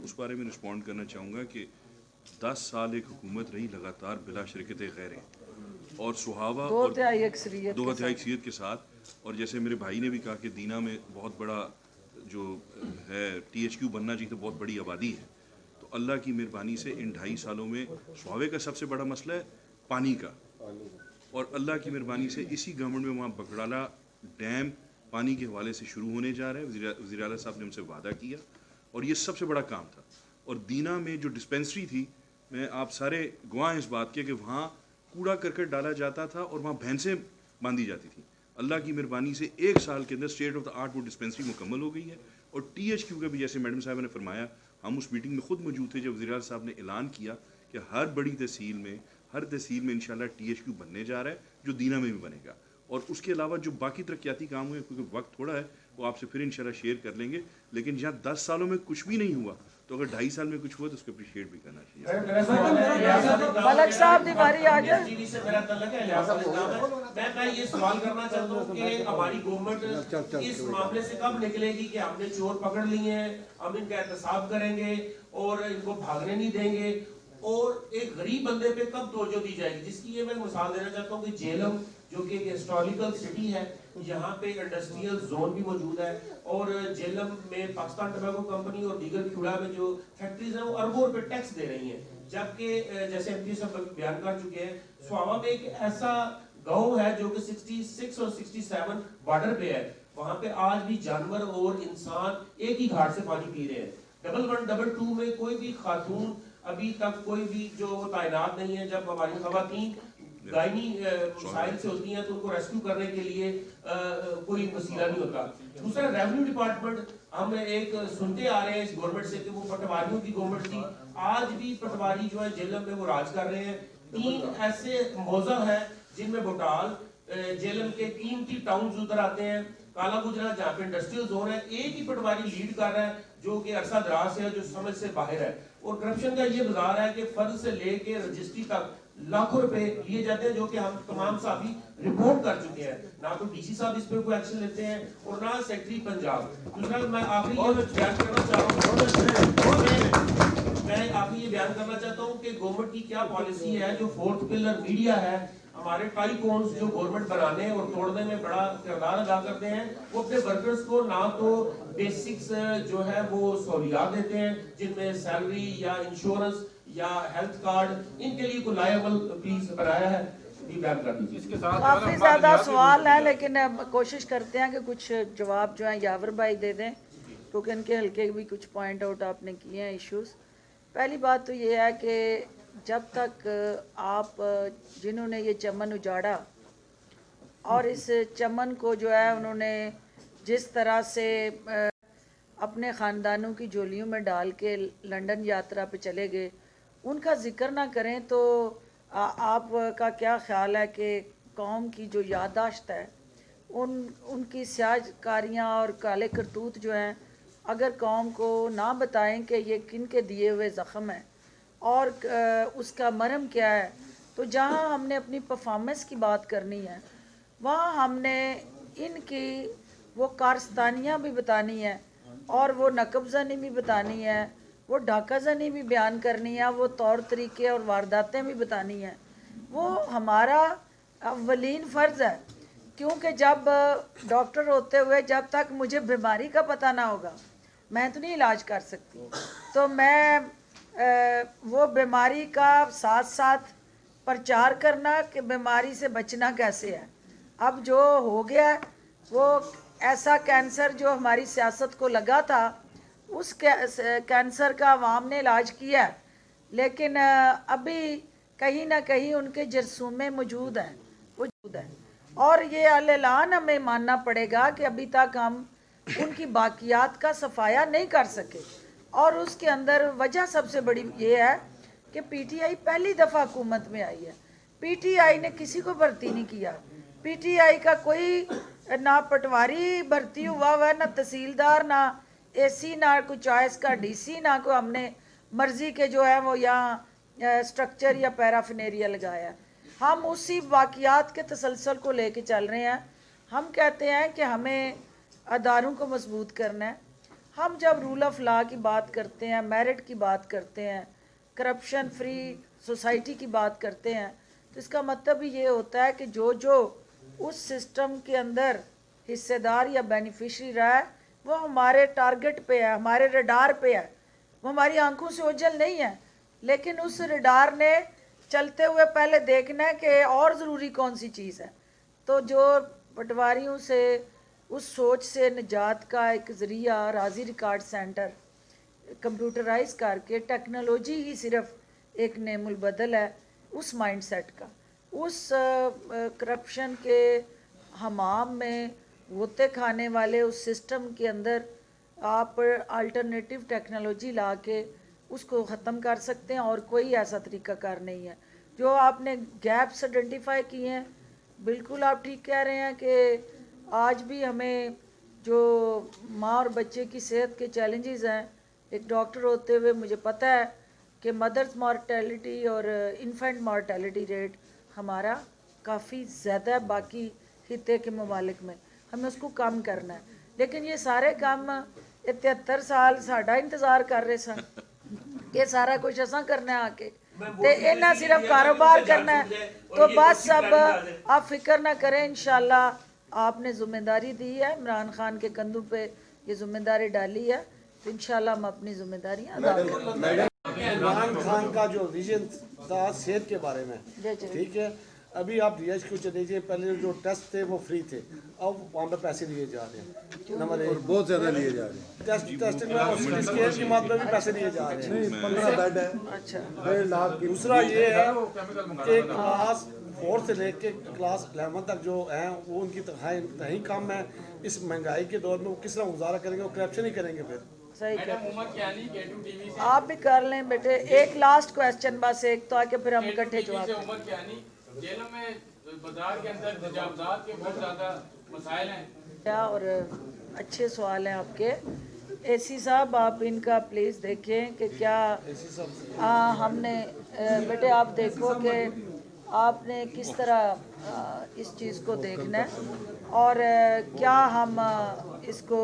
اس بارے میں رسپونڈ کرنا چاہوں گا کہ 10 سال ایک حکومت رہی لگاتار بلا شرکت غیر, اور سہاوا 2/3 اکثریت کے ساتھ, اور جیسے میرے بھائی نے بھی کہا کہ دینا میں بہت بڑا جو ہے ٹی ایچ کیو بننا چاہیے, تو بہت بڑی آبادی ہے. تو اللہ کی مہربانی سے ان 2.5 سالوں میں سہاوے کا سب سے بڑا مسئلہ ہے پانی کا, اور اللہ کی مہربانی سے اسی گورنمنٹ میں وہاں بکڑالا ڈیم پانی کے حوالے سے شروع ہونے جا رہا ہے. وزیر اعلیٰ صاحب نے ہم سے وعدہ کیا, اور یہ سب سے بڑا کام تھا. اور دینا میں جو ڈسپینسری تھی, میں آپ سارے گواہ ہیں اس بات کے کہ وہاں کوڑا کرکٹ ڈالا جاتا تھا اور وہاں بھینسیں باندھی جاتی تھیں. اللہ کی مہربانی سے 1 سال کے another state of the art وہ ڈسپینسری مکمل ہو گئی ہے. اور ٹی ایچ کیو کا بھی, جیسے میڈم صاحب نے فرمایا, ہم اس میٹنگ میں خود موجود تھے جب وزیر اعلیٰ صاحب نے اعلان کیا کہ ہر بڑی تحصیل میں انشاءاللہ ٹی ایچ کیو بننے جا رہا ہے, جو دینا میں بھی بنے گا. اور اس کے علاوہ جو باقی ترقیاتی کام ہوئے, کیونکہ وقت تھوڑا ہے, وہ آپ سے پھر انشاءاللہ شیئر کر لیں گے. لیکن جہاں 10 سالوں میں کچھ بھی نہیں ہوا, تو اگر 2.5 سال میں کچھ ہوا تو اس کو اپریشیٹ بھی کرنا چاہیے. ملک صاحب کی باری آ جائے. میں یہ سوال کرنا چاہتا ہوں کہ ہماری گورنمنٹ اس معاملے سے کب نکلے گی کہ ہم نے چور پکڑ لیے ہیں, ہم ان کا احتساب کریں گے اور ان کو بھاگنے نہیں دیں گے, اور ایک غریب بندے پہ کب توجہ دی جائے گی؟ جس کی یہ میں مثال دینا چاہتا ہوں کہ جہلم جو کہ ایک ہسٹوریکل سٹی ہے, یہاں پہ انڈسٹریل زون بھی موجود ہے, اور جہلم میں پاکستان ٹبیکو کمپنی اور دیگر کھوڑا میں جو فیکٹریز ہیں وہ اربوں روپے ٹیکس دے رہی ہیں. جبکہ جیسے ایم پی صاحب بیان کر چکے ہیں, سہاوا میں ایک ایسا گاؤں ہے جو کہ 66 اور 67 بارڈر پہ ہے, وہاں پہ آج بھی جانور اور انسان ایک ہی گھاٹ سے پانی پی رہے ہیں. 1122 میں کوئی بھی خاتون ابھی تک کوئی بھی جو تعینات نہیں ہے. جب ہماری خواتین گائنی مسائل سے ہوتی ہیں تو ان کو ریسکیو کرنے کے لیے کوئی وسیلہ نہیں ہوتا. دوسرا ریونیو ڈپارٹمنٹ, ہم ایک سنتے آ رہے ہیں اس گورنمنٹ سے کہ وہ پٹواریوں کی گورنمنٹ تھی. آج بھی پٹواری جو ہے جہلم میں وہ راج کر رہے ہیں. 3 ایسے موضع ہیں جن میں بوٹال, جہلم کے قیمتی ٹاؤنز ادھر آتے ہیں, کالا گجرا جہاں پہ انڈسٹریل زون ہے, ایک ہی پٹواری لیڈ کر رہا ہے جو کہ عرصہ دراز ہے, جو سمجھ سے باہر ہے. اور کرپشن کا یہ بازار ہے کہ فرض سے لے کے رجسٹری تک لاکھوں روپے لیے جاتے ہیں, جو کہ ہم تمام صحافی رپورٹ کر چکے ہیں. نہ تو ڈی سی صاحب اس پہ کوئی ایکشن لیتے ہیں اور نہ سیکٹری پنجاب. دوسرا میں آخری یہ بیان کرنا چاہتا ہوں کہ گورنمنٹ کی کیا پالیسی ہے. جو 4th پلر میڈیا ہے, ہمارے ٹائی کونز جو گورنمنٹ بنانے اور توڑنے میں بڑا کردار ادا کرتے ہیں, وہ اپنے ورکرز کو نہ تو بیسکس جو ہے وہ سہولیات دیتے ہیں جن میں سیلری یا انشورنس या हेल्थ कार्ड, इनके लिए कोई लायबल प्लीज बनाया है, भी बैन कर दीजिए। इसके साथ काफ़ी ज़्यादा सवाल है, लेकिन अब कोशिश करते हैं कि कुछ जवाब जो है यावर भाई दे दें, क्योंकि इनके हल्के भी कुछ पॉइंट आउट आपने किए हैं इश्यूज़। पहली बात तो ये है कि जब तक आप जिन्होंने ये चमन उजाड़ा और इस चमन को जो है उन्होंने जिस तरह से अपने ख़ानदानों की झोलियों में डाल के लंदन यात्रा पे चले गए, उनका जिक्र ना करें तो आपका क्या ख्याल है कि कौम की जो याददाश्त है, उनकी स्याहकारियाँ और काले करतूत जो हैं, अगर कौम को ना बताएं कि ये किन के दिए हुए ज़ख़म है और उसका मरहम क्या है, तो जहाँ हमने अपनी परफॉर्मेंस की बात करनी है वहाँ हमने इनकी वो कारस्तानियाँ भी बतानी है और वो नकबज़नी भी बतानी है, वो ढाकाज़नी भी बयान करनी है, वो तौर तरीके और वारदातें भी बतानी हैं। वो हमारा अव्वलीन फ़र्ज़ है, क्योंकि जब डॉक्टर होते हुए जब तक मुझे बीमारी का पता ना होगा मैं तो नहीं इलाज कर सकती, तो मैं वो बीमारी का साथ साथ प्रचार करना कि बीमारी से बचना कैसे है। अब जो हो गया वो ऐसा कैंसर जो हमारी सियासत को लगा था, उस कैंसर का अवाम ने इलाज किया है, लेकिन अभी कहीं ना कहीं उनके जरसूमे मौजूद हैं और ये अल-ऐलान हमें मानना पड़ेगा कि अभी तक हम उनकी बाकियात का सफाया नहीं कर सके। और उसके अंदर वजह सबसे बड़ी ये है कि पीटीआई पहली दफ़ा हुकूमत में आई है, पीटीआई ने किसी को भर्ती नहीं किया, पीटीआई का कोई ना पटवारी भर्ती हुआ है, ना तहसीलदार, ना एसी, ना कोई चॉइस का डीसी, ना कोई हमने मर्जी के जो है वो यहाँ स्ट्रक्चर या पैराफिनेरिया लगाया। हम उसी वाक़ियात के तसलसल को लेके चल रहे हैं। हम कहते हैं कि हमें अदारों को मजबूत करना है। हम जब रूल ऑफ लॉ की बात करते हैं, मेरिट की बात करते हैं, करप्शन फ्री सोसाइटी की बात करते हैं, तो इसका मतलब ये होता है कि जो जो उस सिस्टम के अंदर हिस्सेदार या बेनिफिशरी रहा है वो हमारे टारगेट पे है, हमारे रडार पे है, वो हमारी आंखों से ओझल नहीं है, लेकिन उस रडार ने चलते हुए पहले देखना है कि और ज़रूरी कौन सी चीज़ है। तो जो पटवारियों से उस सोच से निजात का एक ज़रिया राजी रिकॉर्ड सेंटर कंप्यूटराइज करके टेक्नोलॉजी ही सिर्फ एक नेमुल बदल है उस माइंडसेट का, उस करप्शन के हमाम में होते खाने वाले उस सिस्टम के अंदर आप अल्टरनेटिव टेक्नोलॉजी ला के उसको ख़त्म कर सकते हैं और कोई ऐसा तरीक़ाकार नहीं है। जो आपने गैप्स आइडेंटिफाई किए हैं, बिल्कुल आप ठीक कह रहे हैं कि आज भी हमें जो माँ और बच्चे की सेहत के चैलेंजेस हैं, एक डॉक्टर होते हुए मुझे पता है कि मदर्स मॉर्टेलिटी और इन्फेंट मॉर्टेलिटी रेट हमारा काफ़ी ज़्यादा है बाकी खिते के ममालिक में, हमें उसको कम करना है। लेकिन ये सारे काम 73 साल साडा इंतज़ार कर रहे सन, ये सारा कुछ असा करना है आके ते इन्ना सिर्फ कारोबार करना है। तो बस अब आप फिक्र ना करें, इंशाल्लाह आपने ज़िम्मेदारी दी है, इमरान खान के कंधों पे ये ज़िम्मेदारी डाली है, तो इंशाल्लाह हम अपनी ज़िम्मेदारियाँ अदा करेंगे। इमरान खान का जो विजन था सेहत के बारे में, ठीक है, अभी आप DHQ चले जाइए, पहले जो टेस्ट थे वो फ्री थे, अब वहाँ पे पैसे लिए जा रहे हैं, नंबर एक बहुत ज़्यादा लिए जा रहे हैं, टेस्टिंग में और CT स्कैन की मात्रा में भी पैसे लिए जा रहे हैं, 15 बेड है, अच्छा 1.5 लाख। दूसरा ये है कि क्लास 4 से लेके क्लास 11 तक जो हैं वो उनकी तनख्वाहें कम है। इस महंगाई के दौर में वो किस तरह गुजारा करेंगे, वो करप्शन ही करेंगे फिर। सही आप भी कर लें बेटे। एक लास्ट क्वेश्चन बस, एक तो आके फिर हम इकट्ठे जवाब। जेलों में बाजार के अंदर तजावुज़ात के बहुत ज़्यादा मसाइल हैं क्या, और अच्छे सवाल हैं आपके। एसी साहब आप इनका प्लीज़ देखें कि क्या हमने बेटे आप देखो कि आपने किस तरह इस चीज़ को देखना है और क्या हम इसको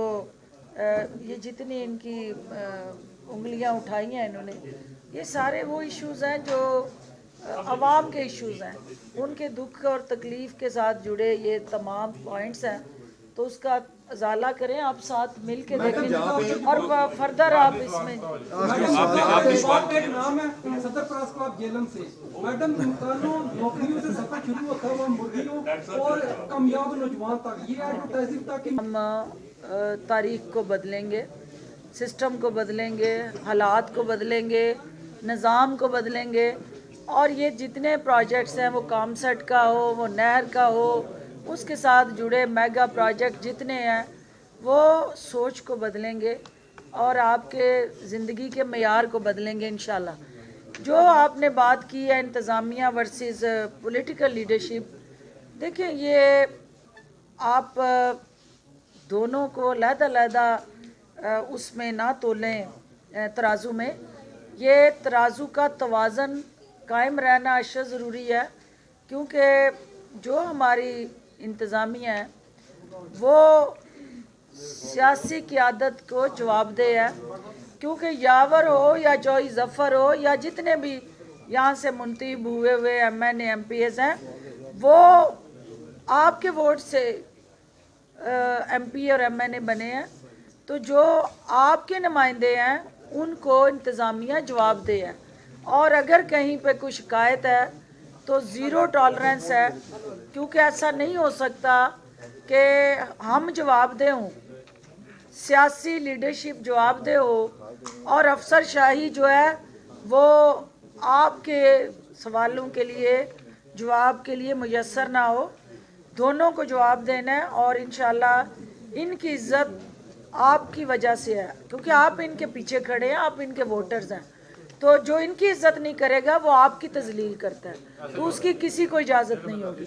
ये जितनी इनकी उंगलियां उठाई हैं इन्होंने, ये सारे वो इश्यूज़ हैं जो अवाम के इश्यूज़ हैं, उनके दुख और तकलीफ़ के साथ जुड़े ये तमाम पॉइंट्स हैं। तो उसका अजाला करें, आप साथ मिल के देखें और फर्दर आप इसमें एक नाम है सदर प्रेस क्लब जेलम से मैडम नौकरियों से सफर शुरू होता हुआ मुर्गियों और कामयाब नौजवान तक ये एडवर्टाइजिंग तक हम तारीख को बदलेंगे, सिस्टम को बदलेंगे, हालात को बदलेंगे, निज़ाम को बदलेंगे और ये जितने प्रोजेक्ट्स हैं वो कामसेट का हो, वो नहर का हो, उसके साथ जुड़े मेगा प्रोजेक्ट जितने हैं वो सोच को बदलेंगे और आपके ज़िंदगी के मेयार को बदलेंगे इंशाल्लाह। जो आपने बात की है इंतज़ामिया वर्सेस पॉलिटिकल लीडरशिप, देखिए ये आप दोनों को अलहदा उसमें ना तोलें तराजू में, ये तराजू का तवाज़न कायम रहना अशद ज़रूरी है क्योंकि जो हमारी इंतज़ामिया है वो सियासी क़ियादत को जवाबदेह है क्योंकि यावर हो या जोई ज़फ़र हो या जितने भी यहाँ से मुंतखब हुए हुए MNA MPs हैं वो आपके वोट से MP और MNA बने हैं, तो जो आपके नुमाइंदे हैं उनको इंतज़ामिया जवाबदेह है और अगर कहीं पे कोई शिकायत है तो ज़ीरो टॉलरेंस है क्योंकि ऐसा नहीं हो सकता कि हम जवाबदेह हों, सियासी लीडरशिप जवाबदेह हो और अफसरशाही जो है वो आपके सवालों के लिए जवाब के लिए मुयस्सर ना हो। दोनों को जवाब देना है और इंशाल्लाह इनकी इज़्ज़त आपकी वजह से है क्योंकि आप इनके पीछे खड़े हैं, आप इनके वोटर्स हैं, तो जो इनकी इज्जत नहीं करेगा वो आपकी तजलील करता है, तो उसकी किसी को इजाज़त नहीं होगी।